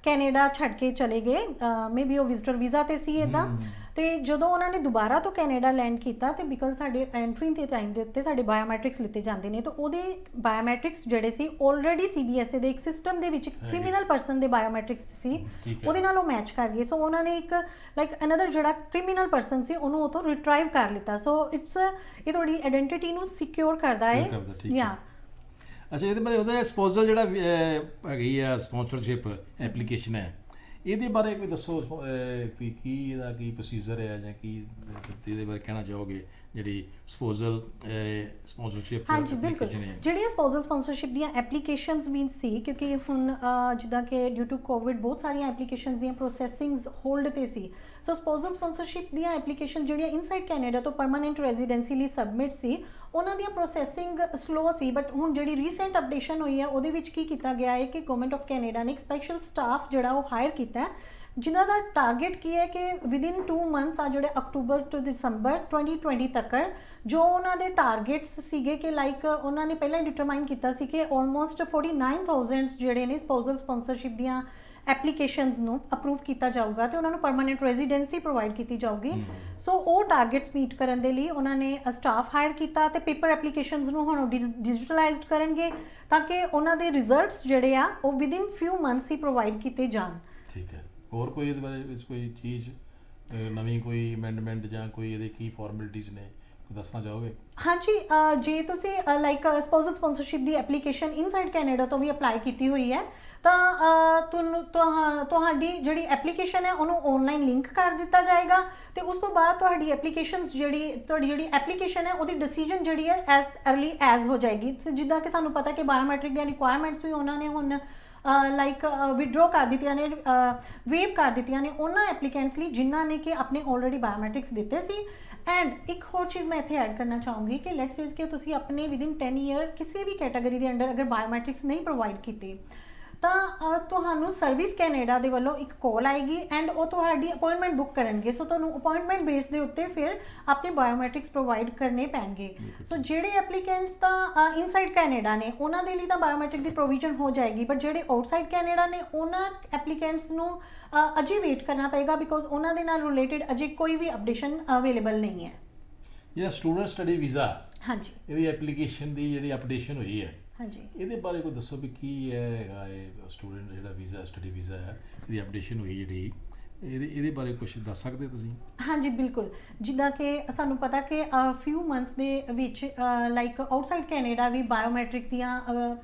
ਕੈਨੇਡਾ ਛੱਡ ਕੇ ਚਲੇ ਗਏ, ਮੇਬੀ ਉਹ ਵਿਜ਼ਟਰ ਵੀਜ਼ਾ ਤੇ ਸੀ ਇੱਦਾਂ। ਤੇ ਜਦੋਂ ਉਹਨਾਂ ਨੇ ਦੁਬਾਰਾ ਤੋਂ ਕੈਨੇਡਾ ਲੈਂਡ ਕੀਤਾ, ਤੇ ਬਿਕਾਜ਼ ਸਾਡੇ ਐਂਟਰੀ ਦੇ ਟਾਈਮ ਦੇ ਉੱਤੇ ਸਾਡੇ ਬਾਇਓਮੈਟ੍ਰਿਕਸ ਲਿੱਤੇ ਜਾਂਦੇ ਨੇ, ਤਾਂ ਉਹਦੇ ਬਾਇਓਮੈਟ੍ਰਿਕਸ ਜਿਹੜੇ ਸੀ ਆਲਰੇਡੀ CBSA ਦੇ ਇੱਕ ਸਿਸਟਮ ਦੇ ਵਿੱਚ ਕ੍ਰਿਮੀਨਲ ਪਰਸਨ ਦੇ ਬਾਇਓਮੈਟ੍ਰਿਕਸ ਸੀ, ਉਹਦੇ ਨਾਲ ਉਹ ਮੈਚ ਕਰ ਗਏ। ਸੋ ਉਹਨਾਂ ਨੇ ਇੱਕ ਲਾਈਕ ਅਨਦਰ ਜਿਹੜਾ ਕ੍ਰਿਮੀਨਲ ਪਰਸਨ ਸੀ ਉਹਨੂੰ ਉਤੋਂ ਰਿਟਰਾਈਵ ਕਰ ਲਿੱਤਾ। ਸੋ ਇਟਸ ਇਹ ਤੁਹਾਡੀ ਆਇਡੈਂਟੀਟੀ ਨੂੰ ਸਿਕਿਉਰ ਕਰਦਾ ਹੈ। ਜਾਂ ਅੱਛਾ, ਇਹਦੇ ਬਾਰੇ ਉਹਦਾ ਸਪੋਜ਼ਲ ਜਿਹੜਾ ਹੈਗੀ ਆ ਸਪਾਂਸਰਸ਼ਿਪ ਐਪਲੀਕੇਸ਼ਨ ਹੈ, ਇਹਦੇ ਬਾਰੇ ਕੋਈ ਦੱਸੋ ਵੀ ਕੀ ਇਹਦਾ ਕੀ ਪ੍ਰੋਸੀਜਰ ਹੈ ਜਾਂ ਕੀ ਇਹਦੇ ਬਾਰੇ ਕਹਿਣਾ ਚਾਹੋਗੇ ਜਿਹੜੀ ਸਪੋਂਸਰਸ਼ਿਪ ਹਾਂਜੀ ਬਿਲਕੁਲ, ਜਿਹੜੀਆਂ ਸਪੋਜ਼ਲ ਸਪਾਂਸਰਸ਼ਿਪ ਦੀਆਂ ਐਪਲੀਕੇਸ਼ਨਸ ਵੀ ਸੀ, ਕਿਉਂਕਿ ਹੁਣ ਜਿੱਦਾਂ ਕਿ ਡਿਊ ਟੂ ਕੋਵਿਡ ਬਹੁਤ ਸਾਰੀਆਂ ਐਪਲੀਕੇਸ਼ਨਸ ਦੀਆਂ ਪ੍ਰੋਸੈਸਿੰਗਸ ਹੋਲਡ ਤੇ ਸੀ। ਸੋ ਸਪੋਜ਼ਲ ਸਪਾਂਸਰਸ਼ਿਪ ਦੀਆਂ ਐਪਲੀਕੇਸ਼ਨ ਜਿਹੜੀਆਂ ਇਨਸਾਈਡ ਕੈਨੇਡਾ ਤੋਂ ਪਰਮਾਨੈਂਟ ਰੈਜ਼ੀਡੈਂਸੀ ਲਈ ਸਬਮਿਟ ਸੀ, ਉਹਨਾਂ ਦੀਆਂ ਪ੍ਰੋਸੈਸਿੰਗ ਸਲੋ ਸੀ। ਬਟ ਹੁਣ ਜਿਹੜੀ ਰੀਸੈਂਟ ਅਪਡੇਸ਼ਨ ਹੋਈ ਹੈ ਉਹਦੇ ਵਿੱਚ ਕੀ ਕੀਤਾ ਗਿਆ ਹੈ ਕਿ ਗਵਰਨਮੈਂਟ ਆਫ ਕੈਨੇਡਾ ਨੇ ਇੱਕ ਸਪੈਸ਼ਲ ਸਟਾਫ ਜਿਹੜਾ ਉਹ ਹਾਇਰ ਕੀਤਾ ਹੈ, ਜਿਨ੍ਹਾਂ ਦਾ ਟਾਰਗੇਟ ਕੀ ਹੈ ਕਿ ਵਿਦਿਨ 2 ਮੰਥਸ ਆ ਜਿਹੜੇ ਅਕਤੂਬਰ ਤੋਂ ਦਸੰਬਰ 2020 ਤੱਕ ਜੋ ਉਹਨਾਂ ਦੇ ਟਾਰਗੇਟਸ ਸੀਗੇ ਕਿ ਲਾਈਕ ਉਹਨਾਂ ਨੇ ਪਹਿਲਾਂ ਡਿਟਰਮਾਈਨ ਕੀਤਾ ਸੀ ਕਿ ਆਲਮੋਸਟ 49,000 ਜਿਹੜੇ ਨੇ ਸਪੋਜ਼ਲ ਸਪਾਂਸਰਸ਼ਿਪ ਦੀਆਂ ਐਪਲੀਕੇਸ਼ਨਸ ਨੂੰ ਅਪਰੂਵ ਕੀਤਾ ਜਾਊਗਾ ਤੇ ਉਹਨਾਂ ਨੂੰ ਪਰਮਾਨੈਂਟ ਰੈਜ਼ੀਡੈਂਸੀ ਪ੍ਰੋਵਾਈਡ ਕੀਤੀ ਜਾਊਗੀ। ਸੋ ਉਹ ਟਾਰਗੇਟਸ ਮੀਟ ਕਰਨ ਦੇ ਲਈ ਉਹਨਾਂ ਨੇ ਸਟਾਫ ਹਾਇਰ ਕੀਤਾ ਤੇ ਪੇਪਰ ਐਪਲੀਕੇਸ਼ਨਸ ਨੂੰ ਹੁਣ ਡਿਜੀਟਲਾਈਜ਼ਡ ਕਰਨਗੇ ਤਾਂ ਕਿ ਉਹਨਾਂ ਦੇ ਰਿਜ਼ਲਟਸ ਜਿਹੜੇ ਆ ਉਹ ਵਿਦਿਨ ਫਿਊ ਮੰਥਸ ਹੀ ਪ੍ਰੋਵਾਈਡ ਕੀਤੇ ਜਾਣ। ਠੀਕ ਹੈ, ਹੋਰ ਕੋਈ ਇਹਦੇ ਬਾਰੇ ਵਿੱਚ ਕੋਈ ਚੀਜ਼ ਨਵੀਂ ਕੋਈ ਅਮੈਂਡਮੈਂਟ ਜਾਂ ਕੋਈ ਇਹਦੇ ਕੀ ਫਾਰਮੈਲਿਟੀਜ਼ ਨੇ ਦੱਸਣਾ ਚਾਹੋਗੇ? ਹਾਂਜੀ, ਜੇ ਤੁਸੀਂ ਲਾਈਕ ਸਪੋਜ਼ਲ ਸਪਾਂਸਰਸ਼ਿਪ ਦੀ ਐਪਲੀਕੇਸ਼ਨ ਇਨਸਾਈਡ ਕੈਨੇਡਾ ਤੋਂ ਵੀ ਅਪਲਾਈ ਕੀਤੀ ਹੋਈ ਹੈ ਤਾਂ ਤੁਹਾਡੀ ਜਿਹੜੀ ਐਪਲੀਕੇਸ਼ਨ ਹੈ ਉਹਨੂੰ ਆਨਲਾਈਨ ਲਿੰਕ ਕਰ ਦਿੱਤਾ ਜਾਏਗਾ ਤੇ ਉਸ ਤੋਂ ਬਾਅਦ ਤੁਹਾਡੀ ਐਪਲੀਕੇਸ਼ਨਸ ਜਿਹੜੀ ਐਪਲੀਕੇਸ਼ਨ ਹੈ ਉਹਦੀ ਡਿਸੀਜਨ ਜਿਹੜੀ ਹੈ ਐਜ਼ ਅਰਲੀ ਐਜ਼ ਹੋ ਜਾਏਗੀ। ਜਿੱਦਾਂ ਕਿ ਸਾਨੂੰ ਪਤਾ ਕਿ ਬਾਇਓਮੈਟ੍ਰਿਕ ਦੀਆਂ ਰਿਕੁਆਇਰਮੈਂਟਸ ਵੀ ਉਹਨਾਂ ਨੇ ਹੁਣ ਲਾਈਕ ਵਿਡਰੋ ਕਰ ਦਿੱਤੀਆਂ ਨੇ, ਵੇਵ ਕਰ ਦਿੱਤੀਆਂ ਨੇ ਉਹਨਾਂ ਐਪਲੀਕੈਂਟਸ ਲਈ ਜਿਨ੍ਹਾਂ ਨੇ ਕਿ ਆਪਣੇ ਆਲਰੇਡੀ ਬਾਇਓਮੈਟ੍ਰਿਕਸ ਦਿੱਤੇ ਸੀ। ਐਂਡ ਇੱਕ ਹੋਰ ਚੀਜ਼ ਮੈਂ ਇੱਥੇ ਐਡ ਕਰਨਾ ਚਾਹੂੰਗੀ ਕਿ ਲੈਟਸ ਸੇਜ਼ ਕਿ ਤੁਸੀਂ ਆਪਣੇ ਵਿਦਿਨ 10 ਈਅਰ ਕਿਸੇ ਵੀ ਕੈਟਾਗਰੀ ਦੇ ਅੰਡਰ ਅਗਰ ਬਾਇਓਮੈਟ੍ਰਿਕਸ ਨਹੀਂ ਪ੍ਰੋਵਾਈਡ ਕੀਤੇ ਤਾਂ ਤੁਹਾਨੂੰ ਸਰਵਿਸ ਕੈਨੇਡਾ ਦੇ ਵੱਲੋਂ ਇੱਕ ਕਾਲ ਆਏਗੀ ਐਂਡ ਉਹ ਤੁਹਾਡੀ ਅਪਾਇੰਟਮੈਂਟ ਬੁੱਕ ਕਰਨਗੇ। ਸੋ ਤੁਹਾਨੂੰ ਅਪਾਇੰਟਮੈਂਟ ਬੇਸ ਦੇ ਉੱਤੇ ਫਿਰ ਆਪਣੇ ਬਾਇਓਮੈਟ੍ਰਿਕਸ ਪ੍ਰੋਵਾਈਡ ਕਰਨੇ ਪੈਣਗੇ। ਸੋ ਜਿਹੜੇ ਐਪਲੀਕੈਂਟਸ ਤਾਂ ਇਨਸਾਈਡ ਕੈਨੇਡਾ ਨੇ ਉਹਨਾਂ ਦੇ ਲਈ ਤਾਂ ਬਾਇਓਮੈਟ੍ਰਿਕ ਦੀ ਪ੍ਰੋਵੀਜ਼ਨ ਹੋ ਜਾਏਗੀ, ਬਟ ਜਿਹੜੇ ਆਊਟਸਾਈਡ ਕੈਨੇਡਾ ਨੇ ਉਹਨਾਂ ਐਪਲੀਕੈਂਟਸ ਨੂੰ ਅਜੇ ਵੇਟ ਕਰਨਾ ਪਏਗਾ ਬਿਕੋਜ਼ ਉਹਨਾਂ ਦੇ ਨਾਲ ਰਿਲੇਟਡ ਅਜੇ ਕੋਈ ਵੀ ਅਪਡੇਸ਼ਨ ਅਵੇਲੇਬਲ ਨਹੀਂ ਹੈ। ਜਿਹੜਾ ਸਟੂਡੈਂਟ ਸਟੱਡੀ ਵੀਜ਼ਾ, ਹਾਂਜੀ, ਇਹਦੀ ਐਪਲੀਕੇਸ਼ਨ ਦੀ ਜਿਹੜੀ ਅਪਡੇਸ਼ਨ ਹੋਈ ਹੈ, ਹਾਂਜੀ, ਇਹਦੇ ਬਾਰੇ ਕੋਈ ਦੱਸੋ ਵੀ ਕੀ ਹੈਗਾ ਇਹ ਸਟੂਡੈਂਟ ਜਿਹੜਾ ਵੀਜ਼ਾ ਸਟੱਡੀ ਵੀਜ਼ਾ ਹੈ ਇਹਦੀ ਅਪਡੇਸ਼ਨ ਹੋਈ ਜਿਹੜੀ ਇਹਦੇ ਬਾਰੇ ਕੁਝ ਦੱਸ ਸਕਦੇ ਤੁਸੀਂ? ਹਾਂਜੀ ਬਿਲਕੁਲ, ਜਿੱਦਾਂ ਕਿ ਸਾਨੂੰ ਪਤਾ ਕਿ ਫਿਊ ਮੰਥਸ ਦੇ ਵਿੱਚ ਲਾਈਕ ਆਊਟਸਾਈਡ ਕੈਨੇਡਾ ਵੀ ਬਾਇਓਮੈਟ੍ਰਿਕ ਦੀਆਂ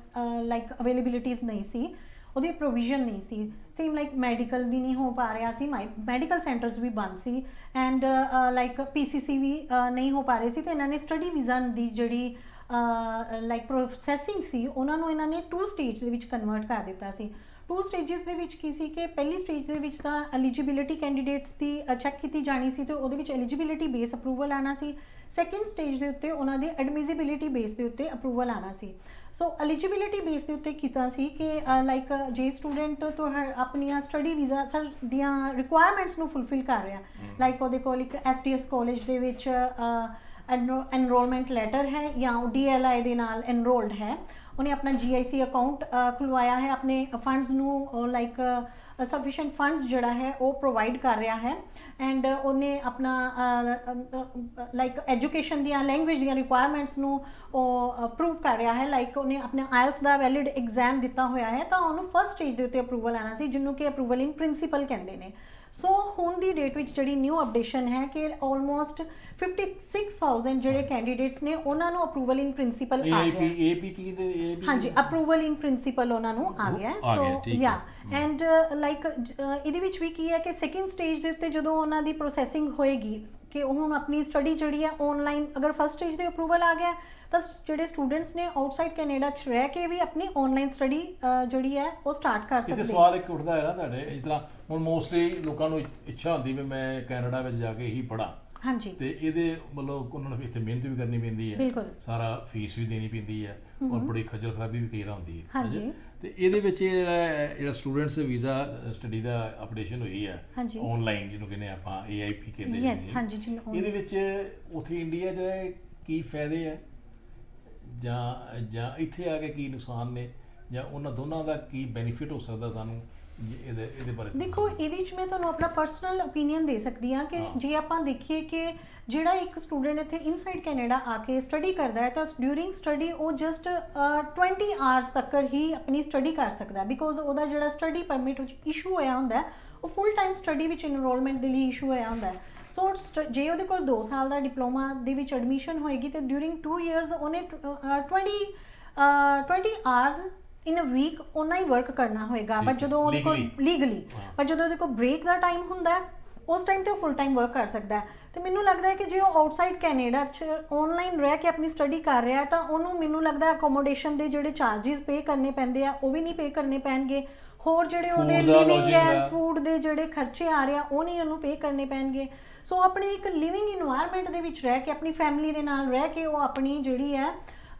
ਲਾਈਕ ਅਵੇਲੇਬਿਲਿਟੀਜ਼ ਨਹੀਂ ਸੀ, ਉਹਦੀ ਪ੍ਰੋਵੀਜ਼ਨ ਨਹੀਂ ਸੀ। ਸੇਮ ਲਾਈਕ ਮੈਡੀਕਲ ਵੀ ਨਹੀਂ ਹੋ ਪਾ ਰਿਹਾ ਸੀ, ਮੈਡੀਕਲ ਸੈਂਟਰਸ ਵੀ ਬੰਦ ਸੀ ਐਂਡ ਲਾਈਕ PCC ਵੀ ਨਹੀਂ ਹੋ ਪਾ ਰਹੇ ਸੀ। ਤੇ ਇਹਨਾਂ ਨੇ ਸਟੱਡੀ ਵੀਜ਼ਾ ਦੀ ਜਿਹੜੀ ਲਾਈਕ ਪ੍ਰੋਸੈਸਿੰਗ ਸੀ ਉਹਨਾਂ ਨੂੰ ਇਹਨਾਂ ਨੇ 2 ਸਟੇਜ ਦੇ ਵਿੱਚ ਕਨਵਰਟ ਕਰ ਦਿੱਤਾ ਸੀ। 2 ਸਟੇਜਸ ਦੇ ਵਿੱਚ ਕੀ ਸੀ ਕਿ ਪਹਿਲੀ ਸਟੇਜ ਦੇ ਵਿੱਚ ਤਾਂ ਐਲੀਜੀਬਿਲਿਟੀ ਕੈਂਡੀਡੇਟਸ ਦੀ ਚੈੱਕ ਕੀਤੀ ਜਾਣੀ ਸੀ ਤੇ ਉਹਦੇ ਵਿੱਚ ਐਲੀਜੀਬਿਲਿਟੀ ਬੇਸ ਅਪਰੂਵਲ ਆਣਾ ਸੀ। ਸੈਕਿੰਡ ਸਟੇਜ ਦੇ ਉੱਤੇ ਉਹਨਾਂ ਦੇ ਐਡਮਿਸਿਬਿਲਿਟੀ ਬੇਸ ਦੇ ਉੱਤੇ ਅਪਰੂਵਲ ਆਣਾ ਸੀ। ਸੋ ਐਲੀਜੀਬਿਲਿਟੀ ਬੇਸ ਦੇ ਉੱਤੇ ਕੀਤਾ ਸੀ ਕਿ ਲਾਈਕ ਜੇ ਸਟੂਡੈਂਟ ਆਪਣੀਆਂ ਸਟੱਡੀ ਵੀਜ਼ਾ ਦੀਆਂ ਰਿਕੁਆਇਰਮੈਂਟਸ ਨੂੰ ਫੁਲਫਿਲ ਕਰ ਰਿਹਾ, ਲਾਈਕ ਉਹਦੇ ਕੋਲ ਇੱਕ SDS ਕਾਲਜ ਦੇ ਵਿੱਚ ਐਨਰੋਲਮੈਂਟ ਲੈਟਰ ਹੈ ਜਾਂ ਉਹ DLI ਦੇ ਨਾਲ ਐਨਰੋਲਡ ਹੈ, ਉਹਨੇ ਆਪਣਾ GIC ਅਕਾਊਂਟ ਖੁਲਵਾਇਆ ਹੈ, ਆਪਣੇ ਫੰਡਸ ਨੂੰ ਲਾਈਕ ਸਫੀਸ਼ੀਐਂਟ ਫੰਡਸ ਜਿਹੜਾ ਹੈ ਉਹ ਪ੍ਰੋਵਾਈਡ ਕਰ ਰਿਹਾ ਹੈ ਐਂਡ ਉਹਨੇ ਆਪਣਾ ਲਾਈਕ ਐਜੂਕੇਸ਼ਨ ਦੀਆਂ ਲੈਂਗੁਏਜ ਦੀਆਂ ਰਿਕੁਆਇਰਮੈਂਟਸ ਨੂੰ ਉਹ ਅਪਰੂਵ ਕਰ ਰਿਹਾ ਹੈ, ਲਾਈਕ ਉਹਨੇ ਆਪਣੇ IELTS ਦਾ ਵੈਲਿਡ ਐਗਜ਼ਾਮ ਦਿੱਤਾ ਹੋਇਆ ਹੈ ਤਾਂ ਉਹਨੂੰ ਫਸਟ ਸਟੇਜ ਦੇ ਉੱਤੇ ਅਪਰੂਵਲ ਆਣਾ ਸੀ ਜਿਹਨੂੰ ਕਿ ਅਪਰੂਵਲ ਇਨ ਪ੍ਰਿੰਸੀਪਲ ਕਹਿੰਦੇ ਨੇ। ਸੋ ਹੁਣ ਦੀ ਡੇਟ ਵਿੱਚ ਜਿਹੜੀ ਨਿਊ ਅਪਡੇਸ਼ਨ ਹੈ ਕਿ ਆਲਮੋਸਟ 56,000 ਜਿਹੜੇ ਕੈਂਡੀਡੇਟਸ ਨੇ ਉਹਨਾਂ ਨੂੰ ਅਪਰੂਵਲ ਇਨ ਪ੍ਰਿੰਸੀਪਲ ਆ ਗਿਆ। ਹਾਂਜੀ, ਅਪਰੂਵਲ ਇਨ ਪ੍ਰਿੰਸੀਪਲ ਉਹਨਾਂ ਨੂੰ ਆ ਗਿਆ। ਸੋ ਯਾ ਐਂਡ ਲਾਈਕ ਇਹਦੇ ਵਿੱਚ ਵੀ ਕੀ ਹੈ ਕਿ ਸੈਕਿੰਡ ਸਟੇਜ ਦੇ ਉੱਤੇ ਜਦੋਂ ਉਹਨਾਂ ਦੀ ਪ੍ਰੋਸੈਸਿੰਗ ਹੋਏਗੀ ਕਿ ਹੁਣ ਆਪਣੀ ਸਟੱਡੀ ਜਿਹੜੀ ਹੈ ਆਨਲਾਈਨ, ਅਗਰ ਫਸਟ ਸਟੇਜ ਤੇ ਅਪਰੂਵਲ ਆ ਗਿਆ ਤਾਂ ਜਿਹੜੇ ਸਟੂਡੈਂਟਸ ਨੇ ਆਊਟਸਾਈਡ ਕੈਨੇਡਾ 'ਚ ਰਹਿ ਕੇ ਵੀ ਆਪਣੀ ਆਨਲਾਈਨ ਸਟੱਡੀ ਜਿਹੜੀ ਹੈ ਉਹ ਸਟਾਰਟ ਕਰ ਸਕਦੇ। ਇਹ ਸਵਾਲ ਇੱਕ ਉੱਠਦਾ ਹੈ ਨਾ ਤੁਹਾਡੇ, ਇਸ ਤਰ੍ਹਾਂ ਹੁਣ ਮੋਸਟਲੀ ਲੋਕਾਂ ਨੂੰ ਇੱਛਾ ਹੁੰਦੀ ਵੀ ਮੈਂ ਕੈਨੇਡਾ ਵਿੱਚ ਜਾ ਕੇ ਹੀ ਪੜ੍ਹਾਂ, ਹਾਂਜੀ, ਤੇ ਇਹਦੇ ਮਤਲਬ ਉਹਨਾਂ ਨੂੰ ਇੱਥੇ ਮਿਹਨਤ ਵੀ ਕਰਨੀ ਪੈਂਦੀ ਹੈ, ਬਿਲਕੁਲ, ਸਾਰਾ ਫੀਸ ਵੀ ਦੇਣੀ ਪੈਂਦੀ ਹੈ ਔਰ ਬੜੀ ਖੱਜਲ ਖਰਾਬੀ ਵੀ ਕਈ ਵਾਰ ਹੁੰਦੀ ਹੈ। ਹਾਂਜੀ, ਤੇ ਇਹਦੇ ਵਿੱਚ ਜਿਹੜਾ ਸਟੂਡੈਂਟਸ ਵੀਜ਼ਾ ਸਟੱਡੀ ਦਾ ਅਪਡੇਸ਼ਨ ਹੋਈ ਹੈ ਆਨਲਾਈਨ, ਜਿਹਨੂੰ ਕਹਿੰਦੇ ਆਪਾਂ AIP ਕਹਿੰਦੇ ਹਾਂ, ਇਹਦੇ ਵਿੱਚ ਉੱਥੇ ਇੰਡੀਆ 'ਚ ਕੀ ਫਾਇਦੇ ਹੈ ਜਾਂ ਇੱਥੇ ਆ ਕੇ ਕੀ ਨੁਕਸਾਨ ਨੇ ਜਾਂ ਉਹਨਾਂ ਦੋਨਾਂ ਦਾ ਕੀ ਬੈਨੀਫਿਟ ਹੋ ਸਕਦਾ ਸਾਨੂੰ, ਇਹਦੇ ਬਾਰੇ ਦੇਖੋ। ਇਹਦੇ ਵਿੱਚ ਮੈਂ ਤੁਹਾਨੂੰ ਆਪਣਾ ਪਰਸਨਲ ਓਪੀਨੀਅਨ ਦੇ ਸਕਦੀ ਹਾਂ ਕਿ ਜੇ ਆਪਾਂ ਦੇਖੀਏ ਕਿ ਜਿਹੜਾ ਇੱਕ ਸਟੂਡੈਂਟ ਇੱਥੇ ਇਨਸਾਈਡ ਕੈਨੇਡਾ ਆ ਕੇ ਸਟੱਡੀ ਕਰਦਾ ਹੈ ਤਾਂ ਡਿਊਰਿੰਗ ਸਟੱਡੀ ਉਹ ਜਸਟ 20 ਆਵਰਸ ਤੱਕ ਹੀ ਆਪਣੀ ਸਟੱਡੀ ਕਰ ਸਕਦਾ ਬਿਕੋਜ਼ ਉਹਦਾ ਜਿਹੜਾ ਸਟੱਡੀ ਪਰਮਿਟ ਇਸ਼ੂ ਹੋਇਆ ਹੁੰਦਾ ਉਹ ਫੁੱਲ ਟਾਈਮ ਸਟੱਡੀ ਵਿੱਚ ਇਨਰੋਲਮੈਂਟ ਦੇ ਲਈ ਇਸ਼ੂ ਹੋਇਆ ਹੁੰਦਾ। ਸੋ ਜੇ ਉਹਦੇ ਕੋਲ 2 ਸਾਲ ਦਾ ਡਿਪਲੋਮਾ ਦੇ ਵਿੱਚ ਐਡਮਿਸ਼ਨ ਹੋਏਗੀ ਤੇ ਡਿਊਰਿੰਗ 2 ਇਅਰਸ ਉਹਨੇ 20 ਆਵਰਸ ਇਨ ਅ ਵੀਕ ਉਹਨਾਂ ਹੀ ਵਰਕ ਕਰਨਾ ਹੋਏਗਾ, ਬਟ ਜਦੋਂ ਉਹਦੇ ਕੋਲ ਲੀਗਲੀ, ਪਰ ਜਦੋਂ ਉਹਦੇ ਕੋਲ ਬ੍ਰੇਕ ਦਾ ਟਾਈਮ ਹੁੰਦਾ ਉਸ ਟਾਈਮ ਤੇ ਉਹ ਫੁੱਲ ਟਾਈਮ ਵਰਕ ਕਰ ਸਕਦਾ ਹੈ। ਤੇ ਮੈਨੂੰ ਲੱਗਦਾ ਹੈ ਕਿ ਜੇ ਉਹ ਆਊਟਸਾਈਡ ਕੈਨੇਡਾ 'ਚ ਆਨਲਾਈਨ ਰਹਿ ਕੇ ਆਪਣੀ ਸਟੱਡੀ ਕਰ ਰਿਹਾ ਹੈ ਤਾਂ ਉਹਨੂੰ ਮੈਨੂੰ ਲੱਗਦਾ ਅਕੋਮੋਡੇਸ਼ਨ ਦੇ ਜਿਹੜੇ ਚਾਰजेस ਪੇ ਕਰਨੇ ਪੈਂਦੇ ਆ ਉਹ ਵੀ ਨਹੀਂ ਪੇ ਕਰਨੇ ਪੈਣਗੇ, ਹੋਰ ਜਿਹੜੇ ਉਹਦੇ ਲਿਵਿੰਗ ਐਂਡ ਫੂਡ ਦੇ ਜਿਹੜੇ ਖਰਚੇ ਆ ਰਹੇ ਆ ਉਹ ਨਹੀਂ ਉਹਨੂੰ ਪੇ ਕਰਨੇ ਪੈਣਗੇ। ਸੋ ਆਪਣੇ ਇੱਕ ਲਿਵਿੰਗ ਇਨਵਾਇਰਨਮੈਂਟ ਦੇ ਵਿੱਚ ਰਹਿ ਕੇ ਆਪਣੀ ਫੈਮਿਲੀ ਦੇ ਨਾਲ ਰਹਿ ਕੇ ਉਹ ਆਪਣੀ ਜਿਹੜੀ ਹੈ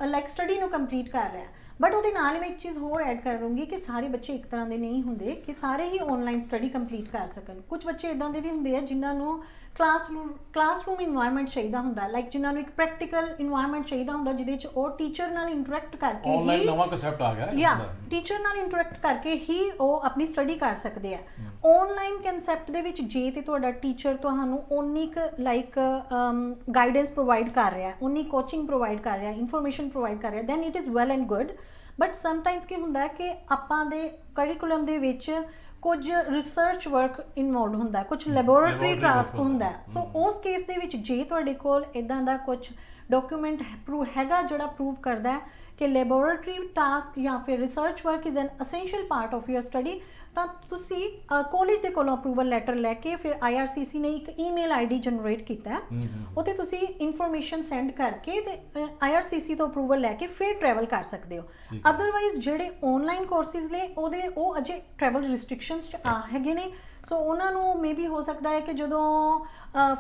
ਲਾਈਕ ਸਟੱਡੀ ਨੂੰ ਕੰਪਲੀਟ ਕਰ ਰਿਹਾ। ਬਟ ਉਹਦੇ ਨਾਲ ਮੈਂ ਇੱਕ ਚੀਜ਼ ਹੋਰ ਐਡ ਕਰੂੰਗੀ ਕਿ ਸਾਰੇ ਬੱਚੇ ਇੱਕ ਤਰ੍ਹਾਂ ਦੇ ਨਹੀਂ ਹੁੰਦੇ ਕਿ ਸਾਰੇ ਹੀ ਆਨਲਾਈਨ ਸਟੱਡੀ ਕੰਪਲੀਟ ਕਰ ਸਕਣ। ਕੁਝ ਬੱਚੇ ਇਦਾਂ ਦੇ ਵੀ ਹੁੰਦੇ ਆ ਜਿਨ੍ਹਾਂ ਨੂੰ ਕਲਾਸਰੂਮ ਇਨਵਾਇਰਨਮੈਂਟ ਚਾਹੀਦਾ ਹੁੰਦਾ, ਲਾਈਕ ਜਿਨ੍ਹਾਂ ਨੂੰ ਇੱਕ ਪ੍ਰੈਕਟੀਕਲ ਇਨਵਾਇਰਨਮੈਂਟ ਚਾਹੀਦਾ ਹੁੰਦਾ ਜਿਹਦੇ 'ਚ ਉਹ ਟੀਚਰ ਨਾਲ ਇੰਟਰੈਕਟ ਕਰਕੇ ਆਨਲਾਈਨ ਨਵਾਂ ਕਨਸੈਪਟ ਆ ਗਿਆ ਜਾਂ ਟੀਚਰ ਨਾਲ ਇੰਟਰੈਕਟ ਕਰਕੇ ਹੀ ਉਹ ਆਪਣੀ ਸਟੱਡੀ ਕਰ ਸਕਦੇ ਆ। ਆਨਲਾਈਨ ਕਨਸੈਪਟ ਦੇ ਵਿੱਚ ਜੇ ਤੇ ਤੁਹਾਡਾ ਟੀਚਰ ਤੁਹਾਨੂੰ ਓਨੀ ਕੁ ਲਾਈਕ ਗਾਈਡੈਂਸ ਪ੍ਰੋਵਾਈਡ ਕਰ ਰਿਹਾ, ਓਨੀ ਕੋਚਿੰਗ ਪ੍ਰੋਵਾਈਡ ਕਰ ਰਿਹਾ, ਇਨਫੋਰਮੇਸ਼ਨ ਪ੍ਰੋਵਾਈਡ ਕਰ ਰਿਹਾ, then it is well and good. But sometimes ਕੀ ਹੁੰਦਾ ਕਿ ਆਪਾਂ ਦੇ ਕਰਿਕੂਲਮ ਦੇ ਵਿੱਚ ਕੁਝ ਰਿਸਰਚ ਵਰਕ ਇਨਵੋਲਵਡ ਹੁੰਦਾ, ਕੁਝ ਲੈਬੋਰੇਟਰੀ ਟਾਸਕ ਹੁੰਦਾ। ਸੋ ਉਸ ਕੇਸ ਦੇ ਵਿੱਚ ਜੇ ਤੁਹਾਡੇ ਕੋਲ ਇਦਾਂ ਦਾ ਕੁਝ ਡਾਕੂਮੈਂਟ ਹੈਗਾ ਜਿਹੜਾ ਪ੍ਰੂਵ ਕਰਦਾ ਕਿ ਲੈਬੋਰੇਟਰੀ ਟਾਸਕ ਜਾਂ ਫਿਰ research work is an essential part of your study, ਤਾਂ ਤੁਸੀਂ ਕਾਲਜ ਦੇ ਕੋਲੋਂ ਅਪਰੂਵਲ ਲੈਟਰ ਲੈ ਕੇ ਫਿਰ IRCC ਨੇ ਇੱਕ ਈਮੇਲ ID ਜਨਰੇਟ ਕੀਤਾ, ਉਹਤੇ ਤੁਸੀਂ ਇਨਫੋਰਮੇਸ਼ਨ ਸੈਂਡ ਕਰਕੇ ਤੇ IRCC ਤੋਂ ਅਪਰੂਵਲ ਲੈ ਕੇ ਫਿਰ ਟਰੈਵਲ ਕਰ ਸਕਦੇ ਹੋ। ਅਦਰਵਾਈਜ਼ ਜਿਹੜੇ ਆਨਲਾਈਨ ਕੋਰਸਿਸ ਨੇ ਉਹ ਅਜੇ ਟਰੈਵਲ ਰਿਸਟ੍ਰਿਕਸ਼ਨਸ 'ਚ ਹੈਗੇ ਨੇ। ਸੋ ਉਹਨਾਂ ਨੂੰ ਮੇਬੀ ਹੋ ਸਕਦਾ ਹੈ ਕਿ ਜਦੋਂ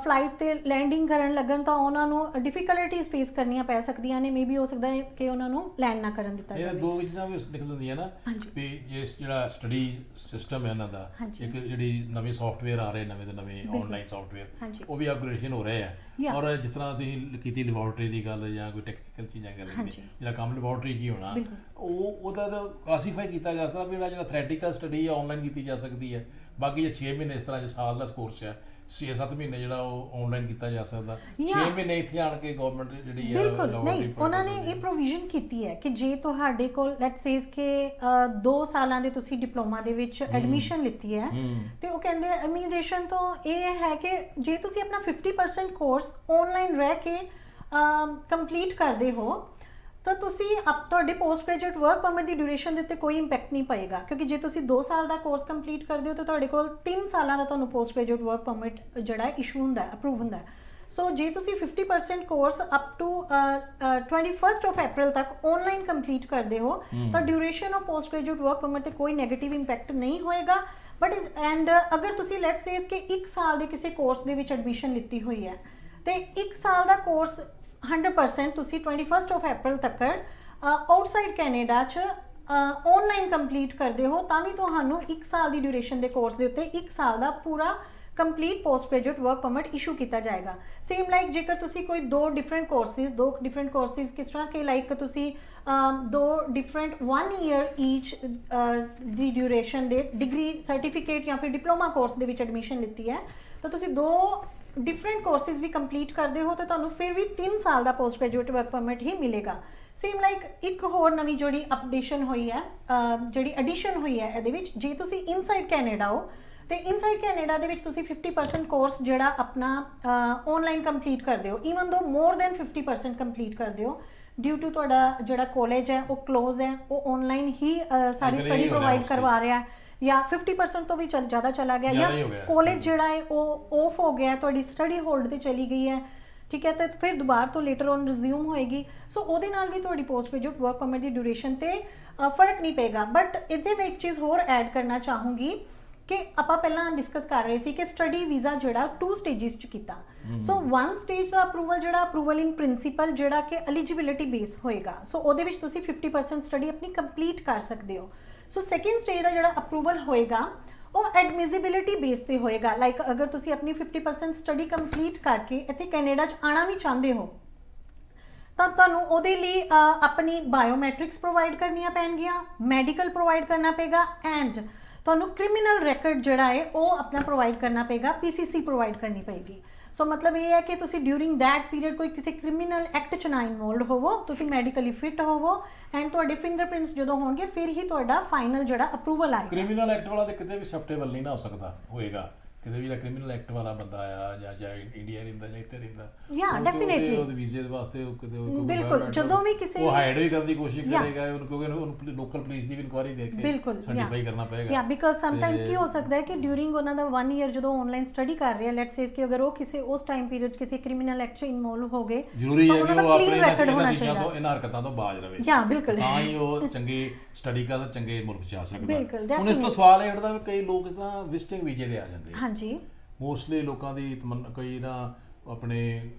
ਫਲਾਈਟ 'ਤੇ ਲੈਂਡਿੰਗ ਕਰਨ ਲੱਗਣ ਤਾਂ ਉਹਨਾਂ ਨੂੰ ਡਿਫਿਕਲਟੀਜ਼ ਫੇਸ ਕਰਨੀਆਂ ਪੈ ਸਕਦੀਆਂ ਨੇ, ਮੇਬੀ ਹੋ ਸਕਦਾ ਹੈ ਕਿ ਉਹਨਾਂ ਨੂੰ ਲੈਂਡ ਨਾ ਕਰਨ ਦਿੱਤਾ ਜਾਵੇ। ਇਹ ਦੋ ਚੀਜ਼ਾਂ ਵੀ ਨਿਕਲ ਜਾਂਦੀਆਂ ਨਾ ਵੀ ਜਿਹੜਾ ਸਟੱਡੀ ਸਿਸਟਮ ਹੈ ਇਹਨਾਂ ਦਾ, ਇੱਕ ਜਿਹੜੀ ਨਵੇਂ ਸੌਫਟਵੇਅਰ ਆ ਰਹੇ ਨਵੇਂ ਤੋਂ ਨਵੇਂ ਆਨਲਾਈਨ ਸੌਫਟਵੇਅਰ ਉਹ ਵੀ ਅਪਗ੍ਰੇਡੇਸ਼ਨ ਹੋ ਰਹੇ ਆ। ਔਰ ਜਿਸ ਤਰ੍ਹਾਂ ਤੁਸੀਂ ਕੀਤੀ ਲੈਬੋਰਟਰੀ ਦੀ ਗੱਲ ਜਾਂ ਕੋਈ ਟੈਕਨੀਕਲ ਚੀਜ਼ਾਂ ਗੱਲ ਜਿਹੜਾ ਕੰਮ ਲੈਬੋਰਟਰੀ 'ਚ ਹੀ ਹੋਣਾ ਉਹਦਾ ਤਾਂ ਕਲਾਸੀਫਾਈ ਕੀਤਾ ਜਾ ਸਕਦਾ ਵੀ ਜਿਹੜਾ ਥਿਓਰੈਟੀਕਲ ਸਟੱਡੀ ਆਨਲਾਈਨ ਕੀਤੀ ਜਾ ਸਕਦੀ ਹੈ। ਬਾਕੀ 6 ਮਹੀਨੇ ਇਸ ਤਰ੍ਹਾਂ ਸਾਲ ਦਾ ਕੋਰਸ ਹੈ, 6-7 ਮਹੀਨੇ ਜਿਹੜਾ ਉਹ ਆਨਲਾਈਨ ਕੀਤਾ ਜਾ ਸਕਦਾ। 6 ਮਹੀਨੇ ਇੱਥੇ ਆਣ ਕੇ ਗਵਰਨਮੈਂਟ ਜਿਹੜੀ ਹੈ ਨਹੀਂ, ਉਹਨਾਂ ਨੇ ਇਹ ਪ੍ਰੋਵੀਜ਼ਨ ਕੀਤੀ ਹੈ ਕਿ ਜੇ ਤੁਹਾਡੇ ਕੋਲ ਲੈਟਸ ਸੇਜ਼ ਕਿ 2 ਸਾਲਾਂ ਦੇ ਤੁਸੀਂ ਡਿਪਲੋਮਾ ਦੇ ਵਿੱਚ ਐਡਮਿਸ਼ਨ ਲਿੱਤੀ ਹੈ ਤੇ ਉਹ ਕਹਿੰਦੇ ਇਮੀਗ੍ਰੇਸ਼ਨ ਤੋਂ ਇਹ ਹੈ ਕਿ ਜੇ ਤੁਸੀਂ ਆਪਣਾ 50% ਕੋਰਸ ਆਨਲਾਈਨ ਰਹਿ ਕੇ ਕੰਪਲੀਟ ਕਰਦੇ ਹੋ ਤਾਂ ਤੁਸੀਂ ਤੁਹਾਡੇ ਪੋਸਟ ਗ੍ਰੈਜੂਏਟ ਵਰਕ ਪਰਮਿਟ ਦੀ ਡਿਊਰੇਸ਼ਨ ਦੇ ਉੱਤੇ ਕੋਈ ਇੰਪੈਕਟ ਨਹੀਂ ਪਏਗਾ, ਕਿਉਂਕਿ ਜੇ ਤੁਸੀਂ 2 ਸਾਲ ਦਾ ਕੋਰਸ ਕੰਪਲੀਟ ਕਰਦੇ ਹੋ ਤਾਂ ਤੁਹਾਡੇ ਕੋਲ 3 ਸਾਲਾਂ ਦਾ ਤੁਹਾਨੂੰ ਪੋਸਟ ਗ੍ਰੈਜੂਏਟ ਵਰਕ ਪਰਮਿਟ ਜਿਹੜਾ ਇਸ਼ੂ ਹੁੰਦਾ, ਅਪਰੂਵ ਹੁੰਦਾ। ਸੋ ਜੇ ਤੁਸੀਂ 50% ਕੋਰਸ ਅਪ ਟੂ 21 ਅਪ੍ਰੈਲ ਤੱਕ ਆਨਲਾਈਨ ਕੰਪਲੀਟ ਕਰਦੇ ਹੋ ਤਾਂ duration of post graduate work permit ਤੇ ਕੋਈ ਨੈਗੇਟਿਵ ਇੰਪੈਕਟ ਨਹੀਂ ਹੋਏਗਾ। ਬਟ ਅਗਰ ਤੁਸੀਂ ਲੈਟਸ ਸੇਜ਼ ਕਿ 1 ਸਾਲ ਦੇ ਕਿਸੇ ਕੋਰਸ ਦੇ ਵਿੱਚ ਐਡਮਿਸ਼ਨ ਲਿੱਤੀ ਹੋਈ ਹੈ ਤੇ 1 ਸਾਲ ਦਾ ਕੋਰਸ 100% ਤੁਸੀਂ 21 ਅਪ੍ਰੈਲ ਤੱਕ ਆਊਟਸਾਈਡ ਕੈਨੇਡਾ 'ਚ ਆਨਲਾਈਨ ਕੰਪਲੀਟ ਕਰਦੇ ਹੋ ਤਾਂ ਵੀ ਤੁਹਾਨੂੰ 1 ਸਾਲ ਦੀ ਡਿਊਰੇਸ਼ਨ ਦੇ ਕੋਰਸ ਦੇ ਉੱਤੇ 1 ਸਾਲ ਦਾ ਪੂਰਾ complete post graduate work permit issue ਕੀਤਾ ਜਾਏਗਾ। ਸੇਮ ਲਾਈਕ ਜੇਕਰ ਤੁਸੀਂ ਕੋਈ 2 ਡਿਫਰੈਂਟ ਕੋਰਸਿਸ ਕਿਸ ਤਰ੍ਹਾਂ ਕਿ ਲਾਈਕ ਤੁਸੀਂ 2 ਡਿਫਰੈਂਟ 1 ਈਅਰ ਈਚ ਦੀ ਡਿਊਰੇਸ਼ਨ ਦੇ ਡਿਗਰੀ ਸਰਟੀਫਿਕੇਟ ਜਾਂ ਫਿਰ ਡਿਪਲੋਮਾ ਕੋਰਸ ਦੇ ਵਿੱਚ ਐਡਮਿਸ਼ਨ ਲਿੱਤੀ ਹੈ ਤਾਂ ਤੁਸੀਂ 2 ਡਿਫਰੈਂਟ ਕੋਰਸਿਸ ਵੀ ਕੰਪਲੀਟ ਕਰਦੇ ਹੋ ਤਾਂ ਤੁਹਾਨੂੰ ਫਿਰ ਵੀ 3 ਸਾਲ ਦਾ ਪੋਸਟ ਗ੍ਰੈਜੂਏਟ ਵਰਕ ਪਰਮਿਟ ਹੀ ਮਿਲੇਗਾ। ਸੇਮ ਲਾਈਕ ਇੱਕ ਹੋਰ ਨਵੀਂ ਜਿਹੜੀ ਅਪਡੇਸ਼ਨ ਹੋਈ ਹੈ, ਜਿਹੜੀ ਐਡੀਸ਼ਨ ਹੋਈ ਹੈ ਇਹਦੇ ਵਿੱਚ, ਜੇ ਤੁਸੀਂ ਇਨਸਾਈਡ ਕੈਨੇਡਾ ਹੋ ਤੇ ਇਨਸਾਈਡ ਕੈਨੇਡਾ ਦੇ ਵਿੱਚ ਤੁਸੀਂ 50% ਕੋਰਸ ਜਿਹੜਾ ਆਪਣਾ ਆਨਲਾਈਨ ਕੰਪਲੀਟ ਕਰਦੇ ਹੋ, ਈਵਨ ਦੋ ਮੋਰ ਦੈਨ 50% ਕੰਪਲੀਟ ਕਰਦੇ ਹੋ ਡਿਊ ਟੂ ਤੁਹਾਡਾ ਜਿਹੜਾ ਕਾਲਜ ਹੈ ਉਹ ਕਲੋਜ਼ ਹੈ, ਉਹ ਆਨਲਾਈਨ ਹੀ ਸਾਰੀ ਸਟੱਡੀ ਪ੍ਰੋਵਾਈਡ ਕਰਵਾ ਰਿਹਾ ਹੈ ਜਾਂ 50% ਤੋਂ ਵੀ ਜ਼ਿਆਦਾ ਚਲਾ ਗਿਆ ਜਾਂ ਕਾਲਜ ਜਿਹੜਾ ਹੈ ਉਹ ਆਫ ਹੋ ਗਿਆ, ਤੁਹਾਡੀ ਸਟੱਡੀ ਹੋਲਡ ਤੇ ਚਲੀ ਗਈ ਹੈ, ਠੀਕ ਹੈ, ਤਾਂ ਫਿਰ ਦੁਬਾਰਾ ਤੋਂ ਲੇਟਰ ਔਨ ਰਿਜ਼ਿਊਮ ਹੋਏਗੀ। ਸੋ ਉਹਦੇ ਨਾਲ ਵੀ ਤੁਹਾਡੀ ਪੋਸਟ ਗ੍ਰੈਜੂਏਟ ਵਰਕ ਪਰਮਿਟ ਦੀ ਡਿਊਰੇਸ਼ਨ ਤੇ ਫਰਕ ਨਹੀਂ ਪਏਗਾ। ਬਟ ਇਹਦੇ ਵਿੱਚ ਇੱਕ ਚੀਜ਼ ਹੋਰ ਐਡ ਕਰਨਾ ਚਾਹੂੰਗੀ ਕਿ ਆਪਾਂ ਪਹਿਲਾਂ ਡਿਸਕਸ ਕਰ ਰਹੇ ਸੀ ਕਿ ਸਟੱਡੀ ਵੀਜ਼ਾ ਜਿਹੜਾ 2 ਸਟੇਜਿਸ 'ਚ ਕੀਤਾ। ਸੋ 1 ਸਟੇਜ ਦਾ ਅਪਰੂਵਲ ਜਿਹੜਾ ਅਪਰੂਵਲ ਇਨ ਪ੍ਰਿੰਸੀਪਲ ਜਿਹੜਾ ਕਿ ਐਲੀਜੀਬਿਲਿਟੀ ਬੇਸ ਹੋਏਗਾ, ਸੋ ਉਹਦੇ ਵਿੱਚ ਤੁਸੀਂ 50% ਸਟੱਡੀ ਆਪਣੀ ਕੰਪਲੀਟ ਕਰ ਸਕਦੇ ਹੋ। ਸੋ ਸੈਕਿੰਡ ਸਟੇਜ ਦਾ ਜਿਹੜਾ ਅਪਰੂਵਲ ਹੋਏਗਾ ਉਹ ਐਡਮਿਸਿਬਿਲਿਟੀ ਬੇਸ ਤੇ ਹੋਏਗਾ। ਲਾਈਕ ਅਗਰ ਤੁਸੀਂ ਆਪਣੀ 50% ਸਟੱਡੀ ਕੰਪਲੀਟ ਕਰਕੇ ਇੱਥੇ ਕੈਨੇਡਾ 'ਚ ਆਉਣਾ ਵੀ ਚਾਹੁੰਦੇ ਹੋ ਤਾਂ ਤੁਹਾਨੂੰ ਉਹਦੇ ਲਈ ਆਪਣੀ ਬਾਇਓਮੈਟ੍ਰਿਕਸ ਪ੍ਰੋਵਾਈਡ ਕਰਨੀਆਂ ਪੈਣਗੀਆਂ, ਮੈਡੀਕਲ ਪ੍ਰੋਵਾਈਡ ਕਰਨਾ ਪਏਗਾ ਐਂਡ ਤੁਹਾਨੂੰ ਕ੍ਰਿਮੀਨਲ ਰੈਕਡ ਜਿਹੜਾ ਹੈ ਉਹ ਆਪਣਾ ਪ੍ਰੋਵਾਈਡ ਕਰਨਾ ਪਏਗਾ, PCC ਪ੍ਰੋਵਾਈਡ ਕਰਨੀ ਪਏਗੀ। ਸੋ ਮਤਲਬ ਇਹ ਹੈ ਕਿ ਤੁਸੀਂ ਡਿਊਰਿੰਗ ਦੈਟ ਪੀਰੀਅਡ ਕੋਈ ਕਿਸੇ ਕ੍ਰਿਮੀਨਲ ਐਕਟ 'ਚ ਨਾ ਇਨਵੋਲਵਡ ਹੋਵੋ, ਤੁਸੀਂ ਮੈਡੀਕਲੀ ਫਿਟ ਹੋਵੋ ਐਂਡ ਤੁਹਾਡੇ ਫਿੰਗਰਪ੍ਰਿੰਟਸ ਜਦੋਂ ਹੋਣਗੇ ਫਿਰ ਹੀ ਤੁਹਾਡਾ ਫਾਈਨਲ ਜਿਹੜਾ ਅਪਰੂਵਲ ਆਏਗਾ। ਕ੍ਰਿਮੀਨਲ ਐਕਟ ਵਾਲਾ ਤੇ ਕਿਤੇ ਵੀ ਐਕਸੈਪਟੇਬਲ ਨਹੀਂ ਨਾ ਹੋ ਸਕਦਾ ਹੋਏਗਾ ਕਿਤੇ ਵੀ ਕ੍ਰਿਮੀਨਲ ਐਕਟ ਵਾਲਾ ਬੰਦਾ ਆ ਜਾਂ ਇੰਡੀਆ ਰਹਿੰਦਾ ਜਾਂ ਇੱਥੇ ਰਹਿੰਦਾ ਡੈਫੀਨੈਟਲੀ ਉਹਦੇ ਵੀਜ਼ੇ ਦੇ ਵਾਸਤੇ ਬਿਲਕੁਲ ਜਦੋਂ ਵੀ ਕਿਸੇ ਉਹ ਹਾਈਡ ਵੀ ਕਰਨ ਦੀ ਕੋਸ਼ਿਸ਼ ਕਰੇਗਾ ਕਿਉਂਕਿ ਉਹਨੂੰ ਲੋਕਲ ਪੁਲਿਸ ਦੀ ਵੀ ਇਨਕੁਆਇਰੀ ਦੇ ਕੇ ਸਰਟੀਫਾਈ ਕਰਨਾ ਪਏਗਾ ਬਿਕਾਜ਼ ਸਮਟਾਈਮਸ ਕੀ ਹੋ ਸਕਦਾ ਹੈ ਕਿ ਡਿਊਰਿੰਗ ਉਹਨਾਂ ਦਾ 1 ਈਅਰ ਜਦੋਂ ਆਨਲਾਈਨ ਸਟੱਡੀ ਕਰ ਰਿਹਾ ਲੈਟਸ ਸੇ ਕਿ ਅਗਰ ਉਹ ਕਿਸੇ ਉਸ ਟਾਈਮ ਪੀਰੀਅਡ ਕਿਸੇ ਕ੍ਰਿਮੀਨਲ ਐਕਟ 'ਚ ਇਨਵੋਲਵ ਹੋ ਗਏ ਜ਼ਰੂਰੀ ਹੈ ਕਿ ਉਹ ਆਪਣੇ ਇਹਨਾਂ ਹਰਕਤਾਂ ਤੋਂ ਬਾਜ਼ ਰਹੇ ਬਿਲਕੁਲ ਤਾਂ ਹੀ ਉਹ ਚੰਗੀ ਸਟੱਡੀ ਕਰਦਾ ਚੰਗੇ ਮੁਲਕ 'ਚ ਆ ਸਕਦਾ ਹੁਣ ਇਸ ਤੋਂ ਸਵਾਲ ਇਹ ਉੱਠਦਾ ਵੀ ਕਈ ਲੋਕ ਤਾਂ ਵਿਜ਼ਿਟਿੰਗ ਵੀਜ਼ੇ ਤੇ ਆ ਜਾਂਦੇ ਹਾਂਜੀ ਮੋਸਟਲੀ ਲੋਕਾਂ ਦੀ ਕਈ ਨਾ ਆਪਣੇ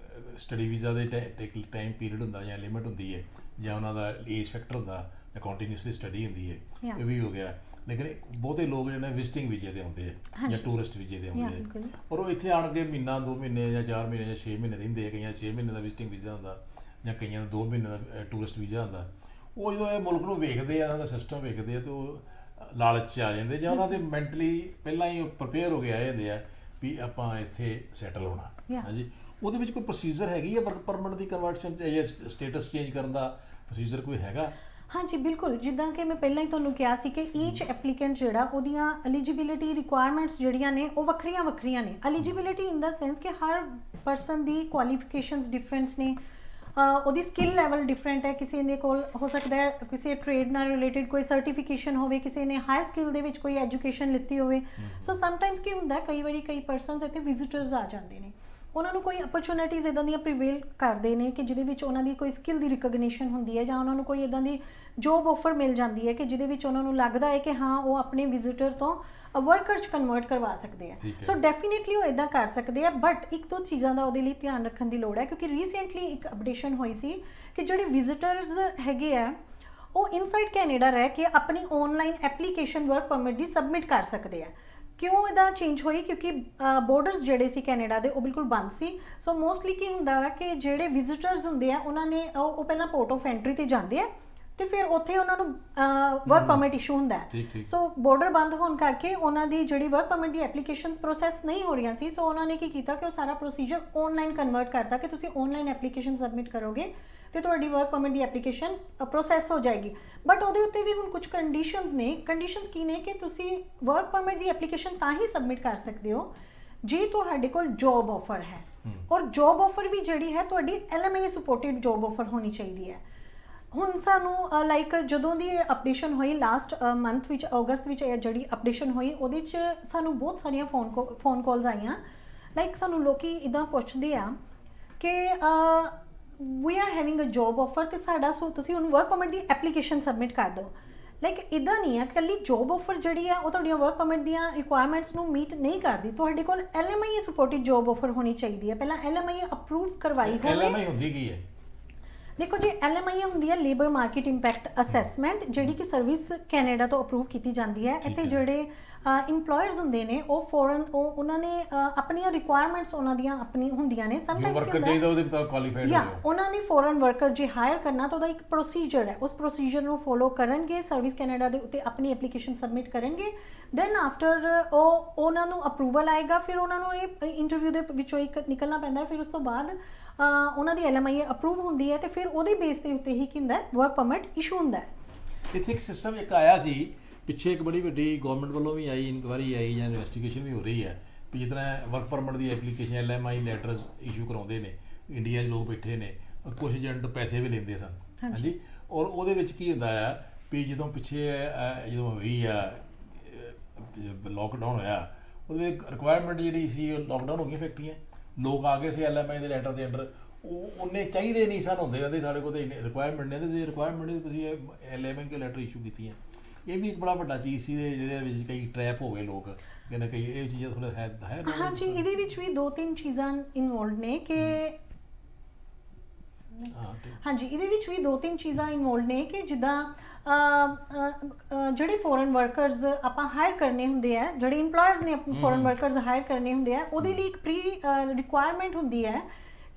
ਸਟੱਡੀ ਵੀਜ਼ਾ ਦੇ ਟਾਈਮ ਪੀਰੀਅਡ ਹੁੰਦਾ ਜਾਂ ਲਿਮਿਟ ਹੁੰਦੀ ਹੈ ਜਾਂ ਉਹਨਾਂ ਦਾ ਏਜ ਫੈਕਟਰ ਹੁੰਦਾ ਜਾਂ ਕੰਟੀਨਿਊਸਲੀ ਸਟੱਡੀ ਹੁੰਦੀ ਹੈ ਇਹ ਵੀ ਹੋ ਗਿਆ ਲੇਕਿਨ ਬਹੁਤੇ ਲੋਕ ਜਿਹੜੇ ਵਿਜ਼ਿਟਿੰਗ ਵੀਜ਼ੇ ਤੇ ਆਉਂਦੇ ਆ ਜਾਂ ਟੂਰਿਸਟ ਵੀਜ਼ੇ ਤੇ ਆਉਂਦੇ ਆ ਔਰ ਉਹ ਇੱਥੇ ਆਣ ਕੇ ਮਹੀਨਾ 2 ਮਹੀਨੇ ਜਾਂ 4 ਮਹੀਨੇ ਜਾਂ 6 ਮਹੀਨੇ ਰਹਿੰਦੇ ਆ ਕਈਆਂ 6 ਮਹੀਨੇ ਦਾ ਵਿਜ਼ਿਟਿੰਗ ਵੀਜ਼ਾ ਹੁੰਦਾ ਜਾਂ ਕਈਆਂ ਦਾ 2 ਮਹੀਨੇ ਦਾ ਟੂਰਿਸਟ ਵੀਜ਼ਾ ਹੁੰਦਾ ਉਹ ਜਦੋਂ ਇਹ ਮੁਲਕ ਨੂੰ ਵੇਖਦੇ ਆ ਇਹਨਾਂ ਦਾ ਸਿਸਟਮ ਵੇਖਦੇ ਆ ਤੇ ਉਹ ਲਾਲਚ 'ਚ ਆ ਜਾਂਦੇ ਜਾਂ ਉਹਨਾਂ ਦੇ ਮੈਂਟਲੀ ਪਹਿਲਾਂ ਹੀ ਪ੍ਰਪੇਅਰ ਹੋ ਕੇ ਆਏ ਹੁੰਦੇ ਆ ਵੀ ਆਪਾਂ ਇੱਥੇ ਸੈਟਲ ਹੋਣਾ ਹਾਂਜੀ ਉਹਦੇ ਵਿੱਚ ਕੋਈ ਪ੍ਰੋਸੀਜਰ ਹੈਗੀ ਹੈ ਵਰਕ ਪਰਮਿਟ ਦੀ ਕਨਵਰਸ਼ਨ ਜਾਂ ਸਟੇਟਸ ਚੇਂਜ ਕਰਨ ਦਾ ਪ੍ਰੋਸੀਜਰ ਕੋਈ ਹੈਗਾ ਹਾਂਜੀ ਬਿਲਕੁਲ ਜਿੱਦਾਂ ਕਿ ਮੈਂ ਪਹਿਲਾਂ ਹੀ ਤੁਹਾਨੂੰ ਕਿਹਾ ਸੀ ਕਿ ਈਚ ਐਪਲੀਕੈਂਟ ਜਿਹੜਾ ਉਹਦੀਆਂ ਐਲੀਜੀਬਿਲਿਟੀ ਰਿਕੁਆਇਰਮੈਂਟਸ ਜਿਹੜੀਆਂ ਨੇ ਉਹ ਵੱਖਰੀਆਂ ਨੇ ਐਲੀਜੀਬਿਲਿਟੀ ਇਨ ਦਾ ਸੈਂਸ ਕਿ ਹਰ ਪਰਸਨ ਦੀ ਕੁਆਲੀਫਿਕੇਸ਼ਨਸ ਡਿਫਰੈਂਟਸ ਨੇ ਉਹਦੀ ਸਕਿੱਲ ਲੈਵਲ ਡਿਫਰੈਂਟ ਹੈ ਕਿਸੇ ਦੇ ਕੋਲ ਹੋ ਸਕਦਾ ਹੈ ਕਿਸੇ ਟ੍ਰੇਡ ਨਾਲ ਰਿਲੇਟਡ ਕੋਈ ਸਰਟੀਫਿਕੇਸ਼ਨ ਹੋਵੇ ਕਿਸੇ ਨੇ ਹਾਈ ਸਕਿੱਲ ਦੇ ਵਿੱਚ ਕੋਈ ਐਜੂਕੇਸ਼ਨ ਲਿੱਤੀ ਹੋਵੇ ਸੋ ਸਮਟਾਈਮਸ ਕੀ ਹੁੰਦਾ ਕਈ ਵਾਰੀ ਕਈ ਪਰਸਨਸ ਇੱਥੇ ਵਿਜ਼ਿਟਰਸ ਆ ਜਾਂਦੇ ਨੇ ਉਹਨਾਂ ਨੂੰ ਕੋਈ ਅਪਰਚੁਨਿਟੀਜ਼ ਇੱਦਾਂ ਦੀਆਂ ਪ੍ਰੀਵੇਲ ਕਰਦੇ ਨੇ ਕਿ ਜਿਹਦੇ ਵਿੱਚ ਉਹਨਾਂ ਦੀ ਕੋਈ ਸਕਿੱਲ ਦੀ ਰਿਕਗਨੀਸ਼ਨ ਹੁੰਦੀ ਹੈ ਜਾਂ ਉਹਨਾਂ ਨੂੰ ਕੋਈ ਇੱਦਾਂ ਦੀ ਜੋਬ ਆਫਰ ਮਿਲ ਜਾਂਦੀ ਹੈ ਕਿ ਜਿਹਦੇ ਵਿੱਚ ਉਹਨਾਂ ਨੂੰ ਲੱਗਦਾ ਹੈ ਕਿ ਹਾਂ ਉਹ ਆਪਣੇ ਵਿਜ਼ਿਟਰ ਤੋਂ ਵਰਕਰ 'ਚ ਕਨਵਰਟ ਕਰਵਾ ਸਕਦੇ ਆ ਸੋ ਡੈਫੀਨੇਟਲੀ ਉਹ ਇੱਦਾਂ ਕਰ ਸਕਦੇ ਆ ਬਟ ਇੱਕ ਦੋ ਚੀਜ਼ਾਂ ਦਾ ਉਹਦੇ ਲਈ ਧਿਆਨ ਰੱਖਣ ਦੀ ਲੋੜ ਹੈ ਕਿਉਂਕਿ ਰੀਸੈਂਟਲੀ ਇੱਕ ਅਪਡੇਸ਼ਨ ਹੋਈ ਸੀ ਕਿ ਜਿਹੜੇ ਵਿਜ਼ਿਟਰਸ ਹੈਗੇ ਆ ਉਹ ਇਨਸਾਈਡ ਕੈਨੇਡਾ ਰਹਿ ਕੇ ਆਪਣੀ ਆਨਲਾਈਨ ਐਪਲੀਕੇਸ਼ਨ ਵਰਕ ਪਰਮਿਟ ਦੀ ਸਬਮਿਟ ਕਰ ਸਕਦੇ ਆ ਕਿਉਂ ਇਹਦਾ ਚੇਂਜ ਹੋਈ ਕਿਉਂਕਿ ਬੋਰਡਰਸ ਜਿਹੜੇ ਸੀ ਕੈਨੇਡਾ ਦੇ ਉਹ ਬਿਲਕੁਲ ਬੰਦ ਸੀ ਸੋ ਮੋਸਟਲੀ ਕੀ ਹੁੰਦਾ ਹੈ ਕਿ ਜਿਹੜੇ ਵਿਜ਼ਿਟਰਸ ਹੁੰਦੇ ਆ ਉਹਨਾਂ ਨੇ ਉਹ ਪਹਿਲਾਂ ਪੋਰਟ ਆਫ ਐਂਟਰੀ ਤੇ ਜਾਂਦੇ ਆ ਤੇ ਫਿਰ ਉੱਥੇ ਉਹਨਾਂ ਨੂੰ ਵਰਕ ਪਰਮਿਟ ਇਸ਼ੂ ਹੁੰਦਾ ਹੈ ਸੋ ਬੋਰਡਰ ਬੰਦ ਹੋਣ ਕਰਕੇ ਉਹਨਾਂ ਦੀ ਜਿਹੜੀ ਵਰਕ ਪਰਮਿਟ ਦੀ ਐਪਲੀਕੇਸ਼ਨਸ ਪ੍ਰੋਸੈਸ ਨਹੀਂ ਹੋ ਰਹੀਆਂ ਸੀ ਸੋ ਉਹਨਾਂ ਨੇ ਕੀ ਕੀਤਾ ਕਿ ਉਹ ਸਾਰਾ ਪ੍ਰੋਸੀਜਰ ਆਨਲਾਈਨ ਕਨਵਰਟ ਕਰਤਾ ਕਿ ਤੁਸੀਂ ਆਨਲਾਈਨ ਐਪਲੀਕੇਸ਼ਨ ਸਬਮਿਟ ਕਰੋਗੇ ਤੇ ਤੁਹਾਡੀ ਵਰਕ ਪਰਮਿਟ ਦੀ ਐਪਲੀਕੇਸ਼ਨ ਪ੍ਰੋਸੈਸ ਹੋ ਜਾਏਗੀ ਬਟ ਉਹਦੇ ਉੱਤੇ ਵੀ ਹੁਣ ਕੁਝ ਕੰਡੀਸ਼ਨਸ ਕੀ ਨੇ ਕਿ ਤੁਸੀਂ ਵਰਕ ਪਰਮਿਟ ਦੀ ਐਪਲੀਕੇਸ਼ਨ ਤਾਂ ਹੀ ਸਬਮਿਟ ਕਰ ਸਕਦੇ ਹੋ ਜੇ ਤੁਹਾਡੇ ਕੋਲ ਜੌਬ ਆਫਰ ਹੈ ਔਰ ਜੌਬ ਆਫਰ ਵੀ ਜਿਹੜੀ ਹੈ ਤੁਹਾਡੀ LMIA ਸਪੋਰਟਡ ਜੌਬ ਆਫਰ ਹੋਣੀ ਚਾਹੀਦੀ ਹੈ ਹੁਣ ਸਾਨੂੰ ਲਾਈਕ ਜਦੋਂ ਦੀ ਅਪਡੇਸ਼ਨ ਹੋਈ ਲਾਸਟ ਮੰਥ ਵਿੱਚ ਅਗਸਤ ਵਿੱਚ ਜਿਹੜੀ ਅਪਡੇਸ਼ਨ ਹੋਈ ਉਹਦੇ 'ਚ ਸਾਨੂੰ ਬਹੁਤ ਸਾਰੀਆਂ ਫੋਨ ਕਾਲਸ ਆਈਆਂ ਲਾਈਕ ਸਾਨੂੰ ਲੋਕੀ ਇੱਦਾਂ ਪੁੱਛਦੇ ਆ ਕਿ we are having a job offer ਤੇ ਸਾਡਾ ਤੁਸੀਂ ਹੁਣ ਵਰਕ ਪਰਮਿਟ ਦੀ ਐਪਲੀਕੇਸ਼ਨ ਸਬਮਿਟ ਕਰ ਦਿਓ ਲਾਈਕ ਇੱਦਾਂ ਨਹੀਂ ਆ ਇਕੱਲੀ ਜੌਬ ਆਫਰ ਜਿਹੜੀ ਆ ਉਹ ਤੁਹਾਡੀਆਂ ਵਰਕ ਪਰਮਿਟ ਦੀਆਂ ਰਿਕੁਆਇਰਮੈਂਟਸ ਨੂੰ ਮੀਟ ਨਹੀਂ ਕਰਦੀ ਤੁਹਾਡੇ ਕੋਲ LMIA ਸਪੋਰਟਡ ਜੌਬ ਆਫਰ ਹੋਣੀ ਚਾਹੀਦੀ ਹੈ ਪਹਿਲਾਂ LMIA ਅਪਰੂਵ ਕਰਵਾਈ ਹੋਵੇ LMIA ਹੁੰਦੀ ਕੀ ਹੈ ਦੇਖੋ ਜੀ LMIA ਹੁੰਦੀ ਹੈ ਲੇਬਰ ਮਾਰਕੀਟ ਇੰਪੈਕਟ ਅਸੈਸਮੈਂਟ ਜਿਹੜੀ ਕਿ ਸਰਵਿਸ ਕੈਨੇਡਾ ਤੋਂ ਅਪਰੂਵ ਕੀਤੀ ਜਾਂਦੀ ਹੈ ਇੱਥੇ ਜਿਹੜੇ ਇੰਪਲੋਇਰਸ ਹੁੰਦੇ ਨੇ ਉਹ ਫੋਰਨ ਉਹਨਾਂ ਨੇ ਆਪਣੀਆਂ ਰਿਕੁਆਇਰਮੈਂਟਸ ਉਹਨਾਂ ਦੀਆਂ ਆਪਣੀ ਹੁੰਦੀਆਂ ਨੇ ਸਮਟਾਈਮਸ ਵਰਕਰ ਚਾਹੀਦਾ ਉਹਦੇ ਮੁਤਾਬਕ ਕੁਆਲੀਫਾਈਡ ਹੋ ਉਹਨਾਂ ਨੇ ਫੋਰਨ ਵਰਕਰ ਜੇ ਹਾਇਰ ਕਰਨਾ ਤਾਂ ਉਹਦਾ ਇੱਕ ਪ੍ਰੋਸੀਜਰ ਹੈ ਉਸ ਪ੍ਰੋਸੀਜਰ ਨੂੰ ਫੋਲੋ ਕਰਨਗੇ ਸਰਵਿਸ ਕੈਨੇਡਾ ਦੇ ਉੱਤੇ ਆਪਣੀ ਐਪਲੀਕੇਸ਼ਨ ਸਬਮਿਟ ਕਰਨਗੇ ਦੈਨ ਆਫਟਰ ਉਹ ਉਹਨਾਂ ਨੂੰ ਅਪਰੂਵਲ ਆਏਗਾ ਫਿਰ ਉਹਨਾਂ ਨੂੰ ਇਹ ਇੰਟਰਵਿਊ ਦੇ ਵਿੱਚੋਂ ਇੱਕ ਨਿਕਲਣਾ ਪੈਂਦਾ ਫਿਰ ਉਸ ਤੋਂ ਬਾਅਦ ਉਹਨਾਂ ਦੀ LMIA ਅਪਰੂਵ ਹੁੰਦੀ ਹੈ ਤੇ ਫਿਰ ਉਹਦੇ ਬੇਸ ਦੇ ਉੱਤੇ ਹੀ ਕੀ ਹੁੰਦਾ ਵਰਕ ਪਰਮਿਟ ਇਸ਼ੂ ਹੁੰਦਾ ਹੈ ਇੱਥੇ ਇੱਕ ਸਿਸਟਮ ਇੱਕ ਆਇਆ ਸੀ ਪਿੱਛੇ ਇੱਕ ਬੜੀ ਵੱਡੀ ਗਵਰਨਮੈਂਟ ਵੱਲੋਂ ਵੀ ਆਈ ਇਨਕੁਆਇਰੀ ਆਈ ਜਾਂ ਇਨਵੈਸਟੀਗੇਸ਼ਨ ਵੀ ਹੋ ਰਹੀ ਹੈ ਵੀ ਜਿਸ ਤਰ੍ਹਾਂ ਵਰਕ ਪਰਮਿਟ ਦੀ ਐਪਲੀਕੇਸ਼ਨ LMI ਲੈਟਰਸ ਇਸ਼ੂ ਕਰਾਉਂਦੇ ਨੇ ਇੰਡੀਆ 'ਚ ਲੋਕ ਬੈਠੇ ਨੇ ਕੁਝ ਏਜੰਟ ਪੈਸੇ ਵੀ ਲੈਂਦੇ ਸਨ ਹਾਂਜੀ ਔਰ ਉਹਦੇ ਵਿੱਚ ਕੀ ਹੁੰਦਾ ਆ ਵੀ ਜਦੋਂ ਪਿੱਛੇ ਜਦੋਂ ਹੋਈ ਆ ਲੋਕਡਾਊਨ ਹੋਇਆ ਉਹਦੇ ਰਿਕੁਆਇਰਮੈਂਟ ਜਿਹੜੀ ਸੀ ਲੋਕਡਾਊਨ ਹੋ ਗਈ ਫੈਕਟਰੀਆਂ ਲੋਕ ਆ ਗਏ ਸੀ LMI ਦੇ ਲੈਟਰ ਦੇ ਅੰਡਰ ਉਹ ਉਹਨੇ ਚਾਹੀਦੇ ਨਹੀਂ ਸਨ ਹੁੰਦੇ ਕਹਿੰਦੇ ਸਾਡੇ ਕੋਲ ਤਾਂ ਰਿਕੁਆਇਰਮੈਂਟ ਨੇ ਤੇ ਰਿਕੁਆਇਰਮੈਂਟ ਤੁਸੀਂ LMI ਕੇ ਲੈਟਰ ਇਸ਼ੂ ਕੀਤੀਆਂ ਇਹ ਵੀ ਇੱਕ ਬੜਾ ਵੱਡਾ ਚੀਜ਼ ਸੀ ਜਿਹਦੇ ਵਿੱਚ ਕਈ ਟਰੈਪ ਹੋ ਗਏ ਲੋਕ ਕਹਿੰਦੇ ਕਈ ਇਹ ਚੀਜ਼ਾਂ ਥੋੜਾ ਹੈ ਹਾਂਜੀ ਇਹਦੇ ਵਿੱਚ ਵੀ 2-3 ਚੀਜ਼ਾਂ ਇਨਵੋਲਵਡ ਨੇ ਕਿ ਹਾਂਜੀ ਇਹਦੇ ਵਿੱਚ ਵੀ 2-3 ਚੀਜ਼ਾਂ ਇਨਵੋਲਵਡ ਨੇ ਕਿ ਜਿੱਦਾਂ ਜਿਹੜੇ ਫੋਰਨ ਵਰਕਰਸ ਆਪਾਂ ਹਾਇਰ ਕਰਨੇ ਹੁੰਦੇ ਆ ਜਿਹੜੇ ਇੰਪਲੋਇਰਸ ਨੇ ਫੋਰਨ ਵਰਕਰਸ ਹਾਇਰ ਕਰਨੇ ਹੁੰਦੇ ਆ ਉਹਦੇ ਲਈ ਇੱਕ ਪ੍ਰੀ ਰਿਕੁਆਇਰਮੈਂਟ ਹੁੰਦੀ ਹੈ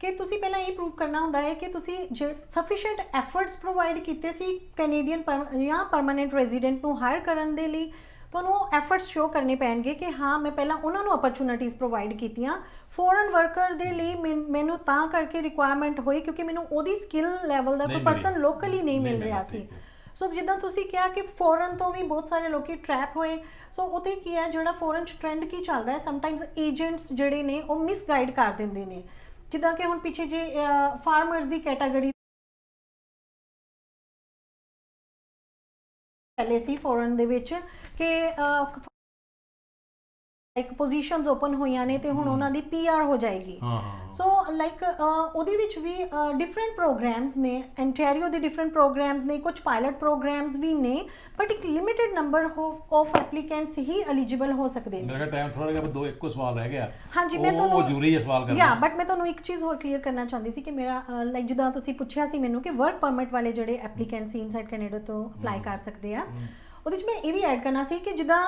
ਕਿ ਤੁਸੀਂ ਪਹਿਲਾਂ ਇਹ ਪ੍ਰੂਵ ਕਰਨਾ ਹੁੰਦਾ ਹੈ ਕਿ ਤੁਸੀਂ ਸਫੀਸ਼ੀਐਂਟ ਐਫਰਟਸ ਪ੍ਰੋਵਾਈਡ ਕੀਤੇ ਸੀ ਕੈਨੇਡੀਅਨ ਜਾਂ ਪਰਮਾਨੈਂਟ ਰੈਜ਼ੀਡੈਂਟ ਨੂੰ ਹਾਇਰ ਕਰਨ ਦੇ ਲਈ ਤੁਹਾਨੂੰ ਐਫਰਟਸ ਸ਼ੋ ਕਰਨੇ ਪੈਣਗੇ ਕਿ ਹਾਂ ਮੈਂ ਪਹਿਲਾਂ ਉਹਨਾਂ ਨੂੰ ਅਪਰਚੁਨਿਟੀਜ਼ ਪ੍ਰੋਵਾਈਡ ਕੀਤੀਆਂ ਫੋਰਨ ਵਰਕਰ ਦੇ ਲਈ ਮੈਨੂੰ ਤਾਂ ਕਰਕੇ ਰਿਕੁਆਇਰਮੈਂਟ ਹੋਈ ਕਿਉਂਕਿ ਮੈਨੂੰ ਉਹਦੀ ਸਕਿੱਲ ਲੈਵਲ ਦਾ ਕੋਈ ਪਰਸਨ ਲੋਕਲੀ ਨਹੀਂ ਮਿਲ ਰਿਹਾ ਸੀ ਸੋ ਜਿੱਦਾਂ ਤੁਸੀਂ ਕਿਹਾ ਕਿ ਫੋਰਨ ਤੋਂ ਵੀ ਬਹੁਤ ਸਾਰੇ ਲੋਕੀ ਟਰੈਪ ਹੋਏ, ਸੋ ਉਹਤੇ ਕੀ ਹੈ ਜਿਹੜਾ ਫੋਰਨ 'ਚ ਟ੍ਰੈਂਡ ਕੀ ਚੱਲਦਾ ਹੈ, ਸਮਟਾਈਮਸ ਏਜੰਟਸ ਜਿਹੜੇ ਨੇ ਉਹ ਮਿਸਗਾਈਡ ਕਰ ਦਿੰਦੇ ਨੇ। ਜਿੱਦਾਂ ਕਿ ਹੁਣ ਪਿੱਛੇ ਜੇ ਫਾਰਮਰਸ ਦੀ ਕੈਟਾਗਰੀ ਪਹਿਲੇ ਸੀ ਫੋਰਨ ਦੇ ਵਿੱਚ ਕਿ ਲਾਈਕ ਪੋਜੀਸ਼ਨਸ ਓਪਨ ਹੋਈਆਂ ਨੇ ਤੇ ਹੁਣ ਉਹਨਾਂ ਦੀ PR ਹੋ ਜਾਏਗੀ। ਸੋ ਲਾਈਕ ਉਹਦੇ ਵਿੱਚ ਵੀ ਡਿਫਰੈਂਟ ਪ੍ਰੋਗਰਾਮਸ ਨੇ, ਐਂਟੈਰੀਓ ਦੇ ਡਿਫਰੈਂਟ ਪ੍ਰੋਗਰਾਮਸ ਨੇ, ਕੁਝ ਪਾਇਲਟ ਪ੍ਰੋਗਰਾਮਸ ਵੀ ਨੇ, ਬਟ ਇੱਕ limited number of applicants he eligible ਹੋ ਸਕਦੇ ਨੇ। ਮੇਰਾ ਟਾਈਮ ਥੋੜਾ ਜਿਹਾ ਦੋ ਇੱਕੋ ਸਵਾਲ ਰਹਿ ਗਿਆ। ਹਾਂਜੀ, ਮੈਂ ਤੁਹਾਨੂੰ ਉਹ ਜ਼ਰੂਰੀ ਹੈ ਸਵਾਲ ਕਰਨਾ। ਯਾ ਬਟ ਮੈਂ ਤੁਹਾਨੂੰ ਇੱਕ ਚੀਜ਼ ਹੋਰ ਕਲੀਅਰ ਕਰਨਾ ਚਾਹੁੰਦੀ ਸੀ ਕਿ ਮੇਰਾ ਲਾਈਕ ਜਿੱਦਾਂ ਤੁਸੀਂ ਪੁੱਛਿਆ ਸੀ ਮੈਨੂੰ ਕਿ ਵਰਕ ਪਰਮਿਟ ਵਾਲੇ ਜਿਹੜੇ ਐਪਲੀਕੈਂਟਸ ਇਨਸਾਈਡ ਕੈਨੇਡਾ ਤੋਂ ਅਪਲਾਈ ਕਰ ਸਕਦੇ ਆ, ਉਹਦੇ ਵਿੱਚ ਮੈਂ ਇਹ ਵੀ ਐਡ ਕਰਨਾ ਸੀ ਕਿ ਜਿੱਦਾਂ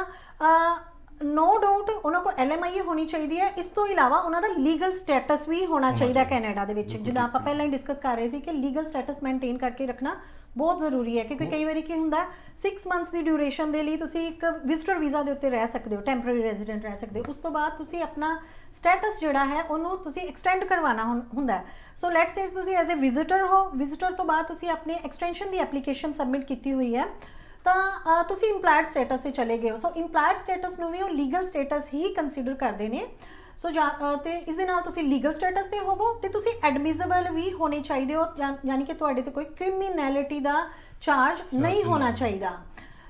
ਨੋ ਡਾਊਟ ਉਹਨਾਂ ਕੋਲ LMIA ਹੋਣੀ ਚਾਹੀਦੀ ਹੈ, ਇਸ ਤੋਂ ਇਲਾਵਾ ਉਹਨਾਂ ਦਾ ਲੀਗਲ ਸਟੇਟਸ ਵੀ ਹੋਣਾ ਚਾਹੀਦਾ ਕੈਨੇਡਾ ਦੇ ਵਿੱਚ। ਜਿੱਦਾਂ ਆਪਾਂ ਪਹਿਲਾਂ ਹੀ ਡਿਸਕਸ ਕਰ ਰਹੇ ਸੀ ਕਿ ਲੀਗਲ ਸਟੇਟਸ ਮੇਨਟੇਨ ਕਰਕੇ ਰੱਖਣਾ ਬਹੁਤ ਜ਼ਰੂਰੀ ਹੈ, ਕਿਉਂਕਿ ਕਈ ਵਾਰੀ ਕੀ ਹੁੰਦਾ 6 ਮੰਥਸ ਦੀ ਡਿਊਰੇਸ਼ਨ ਦੇ ਲਈ ਤੁਸੀਂ ਇੱਕ ਵਿਜ਼ਟਰ ਵੀਜ਼ਾ ਦੇ ਉੱਤੇ ਰਹਿ ਸਕਦੇ ਹੋ, ਟੈਂਪਰੇਰੀ ਰੈਜ਼ੀਡੈਂਟ ਰਹਿ ਸਕਦੇ ਹੋ। ਉਸ ਤੋਂ ਬਾਅਦ ਤੁਸੀਂ ਆਪਣਾ ਸਟੇਟਸ ਜਿਹੜਾ ਹੈ ਉਹਨੂੰ ਤੁਸੀਂ ਐਕਸਟੈਂਡ ਕਰਵਾਉਣਾ ਹੁੰਦਾ। ਸੋ ਲੈਟਸ ਸੇ ਤੁਸੀਂ ਐਜ਼ ਅ ਵਿਜ਼ਿਟਰ ਹੋ, ਵਿਜ਼ਿਟਰ ਤੋਂ ਬਾਅਦ ਤੁਸੀਂ ਆਪਣੀ ਐਕਸਟੈਂਸ਼ਨ ਦੀ ਐਪਲੀਕੇਸ਼ਨ ਸਬਮਿਟ ਕੀਤੀ ਹੋਈ ਹੈ ਤਾਂ ਤੁਸੀਂ ਇੰਪਲਾਇਡ ਸਟੇਟਸ ਤੇ ਚਲੇ ਗਏ ਹੋ। ਸੋ ਇੰਪਲਾਇਡ ਸਟੇਟਸ ਨੂੰ ਵੀ ਉਹ ਲੀਗਲ ਸਟੇਟਸ ਹੀ ਕੰਸੀਡਰ ਕਰਦੇ ਨੇ। ਸੋ ਤੇ ਇਸ ਦੇ ਨਾਲ ਤੁਸੀਂ ਲੀਗਲ ਸਟੇਟਸ ਤੇ ਹੋਵੋ ਤੇ ਤੁਸੀਂ ਐਡਮਿਸਿਬਲ ਵੀ ਹੋਣੇ ਚਾਹੀਦੇ ਹੋ, ਯਾਨੀ ਕਿ ਤੁਹਾਡੇ ਤੇ ਕੋਈ ਕ੍ਰਿਮੀਨੈਲਿਟੀ ਦਾ ਚਾਰਜ ਨਹੀਂ ਹੋਣਾ ਚਾਹੀਦਾ।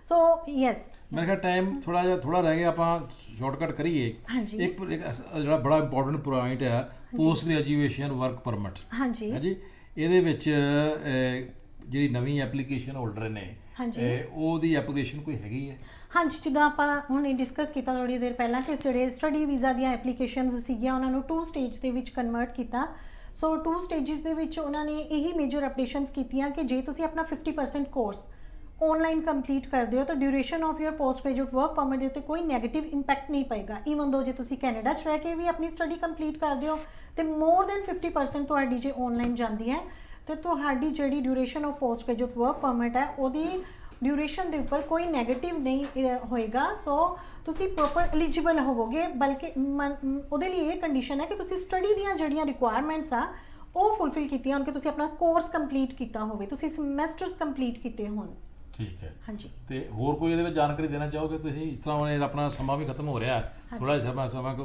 ਸੋ ਯੈਸ, ਮੇਰੇ ਖਿਆਲ ਟਾਈਮ ਥੋੜਾ ਰਹਿ ਗਿਆ, ਆਪਾਂ ਸ਼ਾਰਟਕਟ ਕਰੀਏ। ਇੱਕ ਜਿਹੜਾ ਬੜਾ ਇੰਪੋਰਟੈਂਟ ਪੁਆਇੰਟ ਹੈ ਪੋਸਟ ਗ੍ਰੈਜੂਏਸ਼ਨ ਵਰਕ ਪਰਮਿਟ। ਹਾਂਜੀ, ਇਹਦੇ ਵਿੱਚ ਜਿਹੜੀ ਨਵੀਂ ਐਪਲੀਕੇਸ਼ਨ ਹੋਲਡਰ ਨੇ ਉਹਦੀ ਐਪਲੀਕੇਸ਼ਨ ਕੋਈ ਹੈਗੀ ਹੈ? ਹਾਂਜੀ, ਜਿੱਦਾਂ ਆਪਾਂ ਹੁਣ ਡਿਸਕਸ ਕੀਤਾ ਥੋੜੀ ਦੇਰ ਪਹਿਲਾਂ ਕਿ ਜਿਹੜੇ ਸਟੱਡੀ ਵੀਜ਼ਾ ਦੀਆਂ ਐਪਲੀਕੇਸ਼ਨਸ ਸੀਗੀਆਂ ਉਹਨਾਂ ਨੂੰ 2 ਸਟੇਜ ਦੇ ਵਿੱਚ ਕਨਵਰਟ ਕੀਤਾ। ਸੋ 2 ਸਟੇਜਸ ਦੇ ਵਿੱਚ ਉਹਨਾਂ ਨੇ ਇਹੀ ਮੇਜਰ ਅਪਡੇਸ਼ਨਸ ਕੀਤੀਆਂ ਕਿ ਜੇ ਤੁਸੀਂ ਆਪਣਾ 50% ਕੋਰਸ ਆਨਲਾਈਨ ਕੰਪਲੀਟ ਕਰਦੇ ਹੋ ਤਾਂ duration of your post graduate work permit ਦੇ ਉੱਤੇ ਕੋਈ ਨੈਗੇਟਿਵ ਇੰਪੈਕਟ ਨਹੀਂ ਪਏਗਾ। ਈਵਨ ਦੋ ਜੇ ਤੁਸੀਂ ਕੈਨੇਡਾ 'ਚ ਰਹਿ ਕੇ ਵੀ ਆਪਣੀ ਸਟੱਡੀ ਕੰਪਲੀਟ ਕਰਦੇ ਹੋ ਤੇ ਮੋਰ ਦੈਨ 50% ਤੁਹਾਡੀ ਜੇ ਆਨਲਾਈਨ ਜਾਂਦੀ ਹੈ ਤੇ ਤੁਹਾਡੀ ਜਿਹੜੀ duration of post graduate work permit ਹੈ ਉਹਦੀ ਡਿਊਰੇਸ਼ਨ ਦੇ ਉੱਪਰ ਕੋਈ ਨੈਗੇਟਿਵ ਨਹੀਂ ਹੋਏਗਾ। ਸੋ ਤੁਸੀਂ ਪ੍ਰੋਪਰ ਐਲੀਜੀਬਲ ਹੋਵੋਗੇ, ਬਲਕਿ ਉਹਦੇ ਲਈ ਇਹ ਕੰਡੀਸ਼ਨ ਹੈ ਕਿ ਤੁਸੀਂ ਸਟੱਡੀ ਦੀਆਂ ਜਿਹੜੀਆਂ ਰਿਕੁਆਇਰਮੈਂਟਸ ਆ ਉਹ ਫੁੱਲਫਿਲ ਕੀਤੀਆਂ ਹੋਣ, ਕਿ ਤੁਸੀਂ ਆਪਣਾ ਕੋਰਸ ਕੰਪਲੀਟ ਕੀਤਾ ਹੋਵੇ, ਤੁਸੀਂ ਸਮੈਸਟਰਸ ਕੰਪਲੀਟ ਕੀਤੇ ਹੋਣ। ਠੀਕ ਹੈ। ਹਾਂਜੀ, ਤੇ ਹੋਰ ਕੋਈ ਇਹਦੇ ਵਿੱਚ ਜਾਣਕਾਰੀ ਦੇਣਾ ਚਾਹੋਗੇ ਤੁਸੀਂ? ਇਸ ਤਰ੍ਹਾਂ ਹੁਣ ਆਪਣਾ ਸਮਾਂ ਵੀ ਖਤਮ ਹੋ ਰਿਹਾ, ਥੋੜਾ ਜਿਹਾ ਸਮਾਂ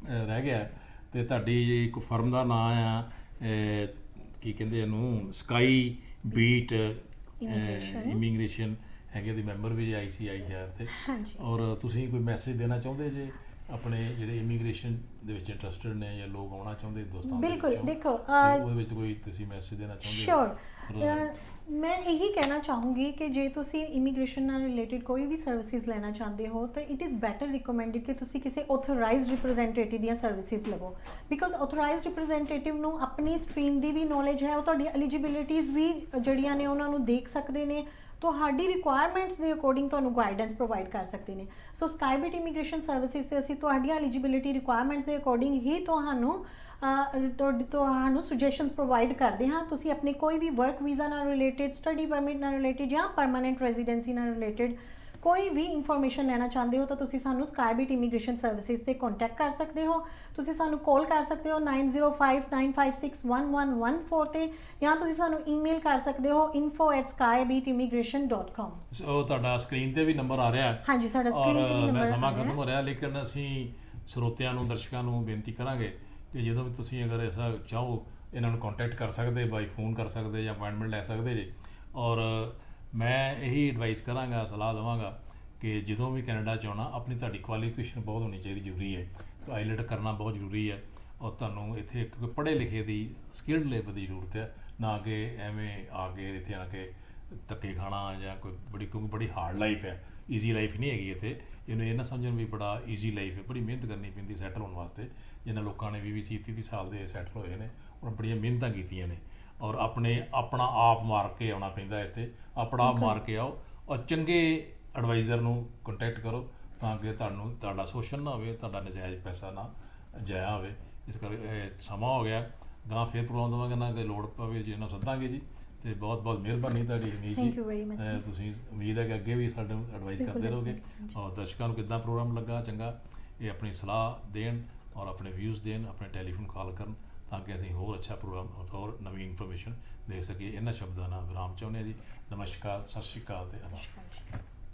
ਰਹਿ ਗਿਆ, ਤੇ ਤੁਹਾਡੀ ਇੱਕ ਫਰਮ ਦਾ ਨਾਂ ਆ ਕੀ ਕਹਿੰਦੇ ਇਹਨੂੰ, ਸਕਾਈ ਬੀਟ ਇਮੀਗ੍ਰੇਸ਼ਨ ਹੈਗੇ, ਦੀ ਮੈਂਬਰ ਵੀ ICI ਸ਼ਹਿਰ ਤੇ। ਔਰ ਤੁਸੀਂ ਕੋਈ ਮੈਸੇਜ ਦੇਣਾ ਚਾਹੁੰਦੇ ਜੇ ਆਪਣੇ ਜਿਹੜੇ ਇਮੀਗ੍ਰੇਸ਼ਨ ਦੇ ਵਿੱਚ ਇੰਟਰਸਟਿਡ ਨੇ ਜਾਂ ਲੋਕ ਆਉਣਾ ਚਾਹੁੰਦੇ ਦੋਸਤਾਂ? ਬਿਲਕੁਲ, ਦੇਖੋ ਉਹਦੇ ਵਿੱਚ ਕੋਈ ਤੁਸੀਂ ਮੈਸੇਜ ਦੇਣਾ ਚਾਹੁੰਦੇ? ਸ਼ੋਰ, ਮੈਂ ਇਹੀ ਕਹਿਣਾ ਚਾਹੂੰਗੀ ਕਿ ਜੇ ਤੁਸੀਂ ਇਮੀਗ੍ਰੇਸ਼ਨ ਨਾਲ ਰਿਲੇਟਿਡ ਕੋਈ ਵੀ ਸਰਵਿਸਿਜ਼ ਲੈਣਾ ਚਾਹੁੰਦੇ ਹੋ ਤਾਂ ਇਟ ਇਜ਼ ਬੈਟਰ ਰਿਕਮੈਂਡਡ ਕਿ ਤੁਸੀਂ ਕਿਸੇ ਆਥੋਰਾਈਜ਼ਡ ਰਿਪਰੈਜ਼ੈਂਟੇਟਿਵ ਦੀਆਂ ਸਰਵਿਸਿਜ਼ ਲਵੋ, ਬਿਕੋਜ਼ ਆਥੋਰਾਈਜ਼ਡ ਰਿਪਰੈਜ਼ੈਂਟੇਟਿਵ ਨੂੰ ਆਪਣੀ ਸਟਰੀਮ ਦੀ ਵੀ ਨੌਲੇਜ ਹੈ, ਉਹ ਤੁਹਾਡੀ ਐਲੀਜੀਬਿਲਿਟੀਜ਼ ਵੀ ਜਿਹੜੀਆਂ ਨੇ ਉਹਨਾਂ ਨੂੰ ਦੇਖ ਸਕਦੇ ਨੇ, ਤੁਹਾਡੀ ਰਿਕੁਆਇਰਮੈਂਟਸ ਦੇ ਅਕੋਰਡਿੰਗ ਤੁਹਾਨੂੰ ਗਾਈਡੈਂਸ ਪ੍ਰੋਵਾਈਡ ਕਰ ਸਕਦੇ ਨੇ। ਸੋ ਸਕਾਈਬਿਟ ਇਮੀਗ੍ਰੇਸ਼ਨ ਸਰਵਿਸਿਜ਼ ਤੇ ਅਸੀਂ ਤੁਹਾਡੀਆਂ ਐਲੀਜੀਬਿਲਿਟੀ ਰਿਕੁਆਇਰਮੈਂਟਸ ਦੇ ਅਕੋਰਡਿੰਗ ਹੀ ਤੁਹਾਨੂੰ ਸੁਜੈਸ਼ਨਸ ਪ੍ਰੋਵਾਈਡ ਕਰਦੇ ਹਾਂ। ਤੁਸੀਂ ਆਪਣੇ ਕੋਈ ਵੀ ਵਰਕ ਵੀਜ਼ਾ ਨਾਲ ਰਿਲੇਟਿਡ, ਸਟੱਡੀ ਪਰਮਿਟ ਨਾਲ ਰਿਲੇਟਿਡ ਜਾਂ ਪਰਮਾਨੈਂਟ ਰੈਜ਼ੀਡੈਂਸੀ ਨਾਲ ਰਿਲੇਟਿਡ ਕੋਈ ਵੀ ਇਨਫੋਰਮੇਸ਼ਨ ਲੈਣਾ ਚਾਹੁੰਦੇ ਹੋ ਤਾਂ ਤੁਸੀਂ ਸਾਨੂੰ ਸਕਾਈਬਿਟ ਇਮੀਗ੍ਰੇਸ਼ਨ ਸਰਵਿਸਿਜ਼ ਤੇ ਕੰਟੈਕਟ ਕਰ ਸਕਦੇ ਹੋ। ਤੁਸੀਂ ਸਾਨੂੰ ਕਾਲ ਕਰ ਸਕਦੇ ਹੋ 9059561114 ਤੇ, ਜਾਂ ਤੁਸੀਂ ਸਾਨੂੰ ਈਮੇਲ ਕਰ ਸਕਦੇ ਹੋ info@skybeatimmigration.com। ਉਹ ਤੁਹਾਡਾ ਸਕਰੀਨ ਤੇ ਵੀ ਨੰਬਰ ਆ ਰਿਹਾ? ਹਾਂਜੀ, ਸਾਡਾ ਸਕਰੀਨ ਤੇ ਵੀ ਨੰਬਰ ਆ ਰਿਹਾ। ਸਮਾਂ ਖਤਮ ਹੋ ਰਿਹਾ, ਲੇਕਿਨ ਅਸੀਂ ਸਰੋਤਿਆਂ ਨੂੰ, ਦਰਸ਼ਕਾਂ ਨੂੰ ਬੇਨਤੀ ਕਰਾਂਗੇ ਕਿ ਜਦੋਂ ਵੀ ਤੁਸੀਂ ਅਗਰ ਐਸਾ ਚਾਹੋ ਇਹਨਾਂ ਨੂੰ ਕੰਟੈਕਟ ਕਰ ਸਕਦੇ, ਬਾਈ ਫੋਨ ਕਰ ਸਕਦੇ ਜਾਂ ਅਪਾਇੰਟਮੈਂਟ ਲੈ ਸਕਦੇ ਜੇ। ਔਰ ਮੈਂ ਇਹੀ ਐਡਵਾਈਸ ਕਰਾਂਗਾ, ਸਲਾਹ ਦੇਵਾਂਗਾ ਕਿ ਜਦੋਂ ਵੀ ਕੈਨੇਡਾ 'ਚ ਆਉਣਾ ਆਪਣੀ ਤੁਹਾਡੀ ਕੁਆਲੀਫਿਕੇਸ਼ਨ ਬਹੁਤ ਹੋਣੀ ਚਾਹੀਦੀ, ਜ਼ਰੂਰੀ ਹੈ। ਆਈਲੈਟ ਕਰਨਾ ਬਹੁਤ ਜ਼ਰੂਰੀ ਹੈ, ਔਰ ਤੁਹਾਨੂੰ ਇੱਥੇ ਇੱਕ ਪੜ੍ਹੇ ਲਿਖੇ ਦੀ ਸਕਿਲਡ ਲੇਬਰ ਦੀ ਜ਼ਰੂਰਤ ਹੈ, ਨਾ ਕਿ ਐਵੇਂ ਆ ਕੇ ਇੱਥੇ ਆ ਕੇ ਧੱਕੇ ਖਾਣਾ ਜਾਂ ਕੋਈ ਕਿਉਂਕਿ ਬੜੀ ਹਾਰਡ ਲਾਈਫ ਹੈ, ਈਜ਼ੀ ਲਾਈਫ ਨਹੀਂ ਹੈਗੀ ਇੱਥੇ। ਇਹਨੂੰ ਇਹ ਨਾ ਸਮਝਣ ਵੀ ਬੜਾ ਈਜ਼ੀ ਲਾਈਫ ਹੈ, ਬੜੀ ਮਿਹਨਤ ਕਰਨੀ ਪੈਂਦੀ ਸੈਟਲ ਹੋਣ ਵਾਸਤੇ। ਜਿਨ੍ਹਾਂ ਲੋਕਾਂ ਨੇ 20-30 ਸਾਲ ਦੇ ਸੈਟਲ ਹੋਏ ਨੇ, ਉਹਨਾਂ ਬੜੀਆਂ ਮਿਹਨਤਾਂ ਕੀਤੀਆਂ ਨੇ, ਔਰ ਆਪਣਾ ਆਪ ਮਾਰ ਕੇ ਆਉਣਾ ਪੈਂਦਾ ਇੱਥੇ। ਆਪਣਾ ਆਪ ਮਾਰ ਕੇ ਆਓ ਔਰ ਚੰਗੇ ਐਡਵਾਈਜ਼ਰ ਨੂੰ ਕੰਟੈਕਟ ਕਰੋ ਤਾਂ ਕਿ ਤੁਹਾਡਾ ਸ਼ੋਸ਼ਣ ਨਾ ਹੋਵੇ, ਤੁਹਾਡਾ ਨਜਾਇਜ਼ ਪੈਸਾ ਨਾ ਜਾਇਆ ਹੋਵੇ। ਇਸ ਕਰਕੇ ਸਮਾਂ ਹੋ ਗਿਆ, ਗਾਂ ਫਿਰ ਪ੍ਰੋਗਰਾਮ ਦੇਵਾਂਗੇ, ਨਾ ਕਿ ਲੋੜ ਪਵੇ ਜੀ ਇਹਨਾਂ ਸੱਦਾਂਗੇ ਜੀ। ਤੇ ਬਹੁਤ ਬਹੁਤ ਮਿਹਰਬਾਨੀ ਤੁਹਾਡੀ ਅਮੀਤ ਜੀ, ਤੁਸੀਂ ਉਮੀਦ ਹੈ ਕਿ ਅੱਗੇ ਵੀ ਸਾਡੇ ਐਡਵਾਈਸ ਕਰਦੇ ਰਹੋਗੇ। ਔਰ ਦਰਸ਼ਕਾਂ ਨੂੰ ਕਿੱਦਾਂ ਪ੍ਰੋਗਰਾਮ ਲੱਗਾ, ਚੰਗਾ, ਇਹ ਆਪਣੀ ਸਲਾਹ ਦੇਣ ਔਰ ਆਪਣੇ ਵਿਊਜ਼ ਦੇਣ, ਆਪਣੇ ਟੈਲੀਫੋਨ ਕਾਲ ਕਰਨ ਤਾਂ ਕਿ ਅਸੀਂ ਹੋਰ ਅੱਛਾ ਪ੍ਰੋਗਰਾਮ ਹੋਰ ਨਵੀਂ ਇਨਫੋਰਮੇਸ਼ਨ ਦੇ ਸਕੀਏ। ਇਹਨਾਂ ਸ਼ਬਦਾਂ ਨਾਲ ਵਿਰਾਮ ਚਾਹੁੰਦੇ ਹਾਂ ਜੀ। ਨਮਸਕਾਰ, ਸਤਿ ਸ਼੍ਰੀ ਅਕਾਲ ਤੇ ਆਦਾਬ।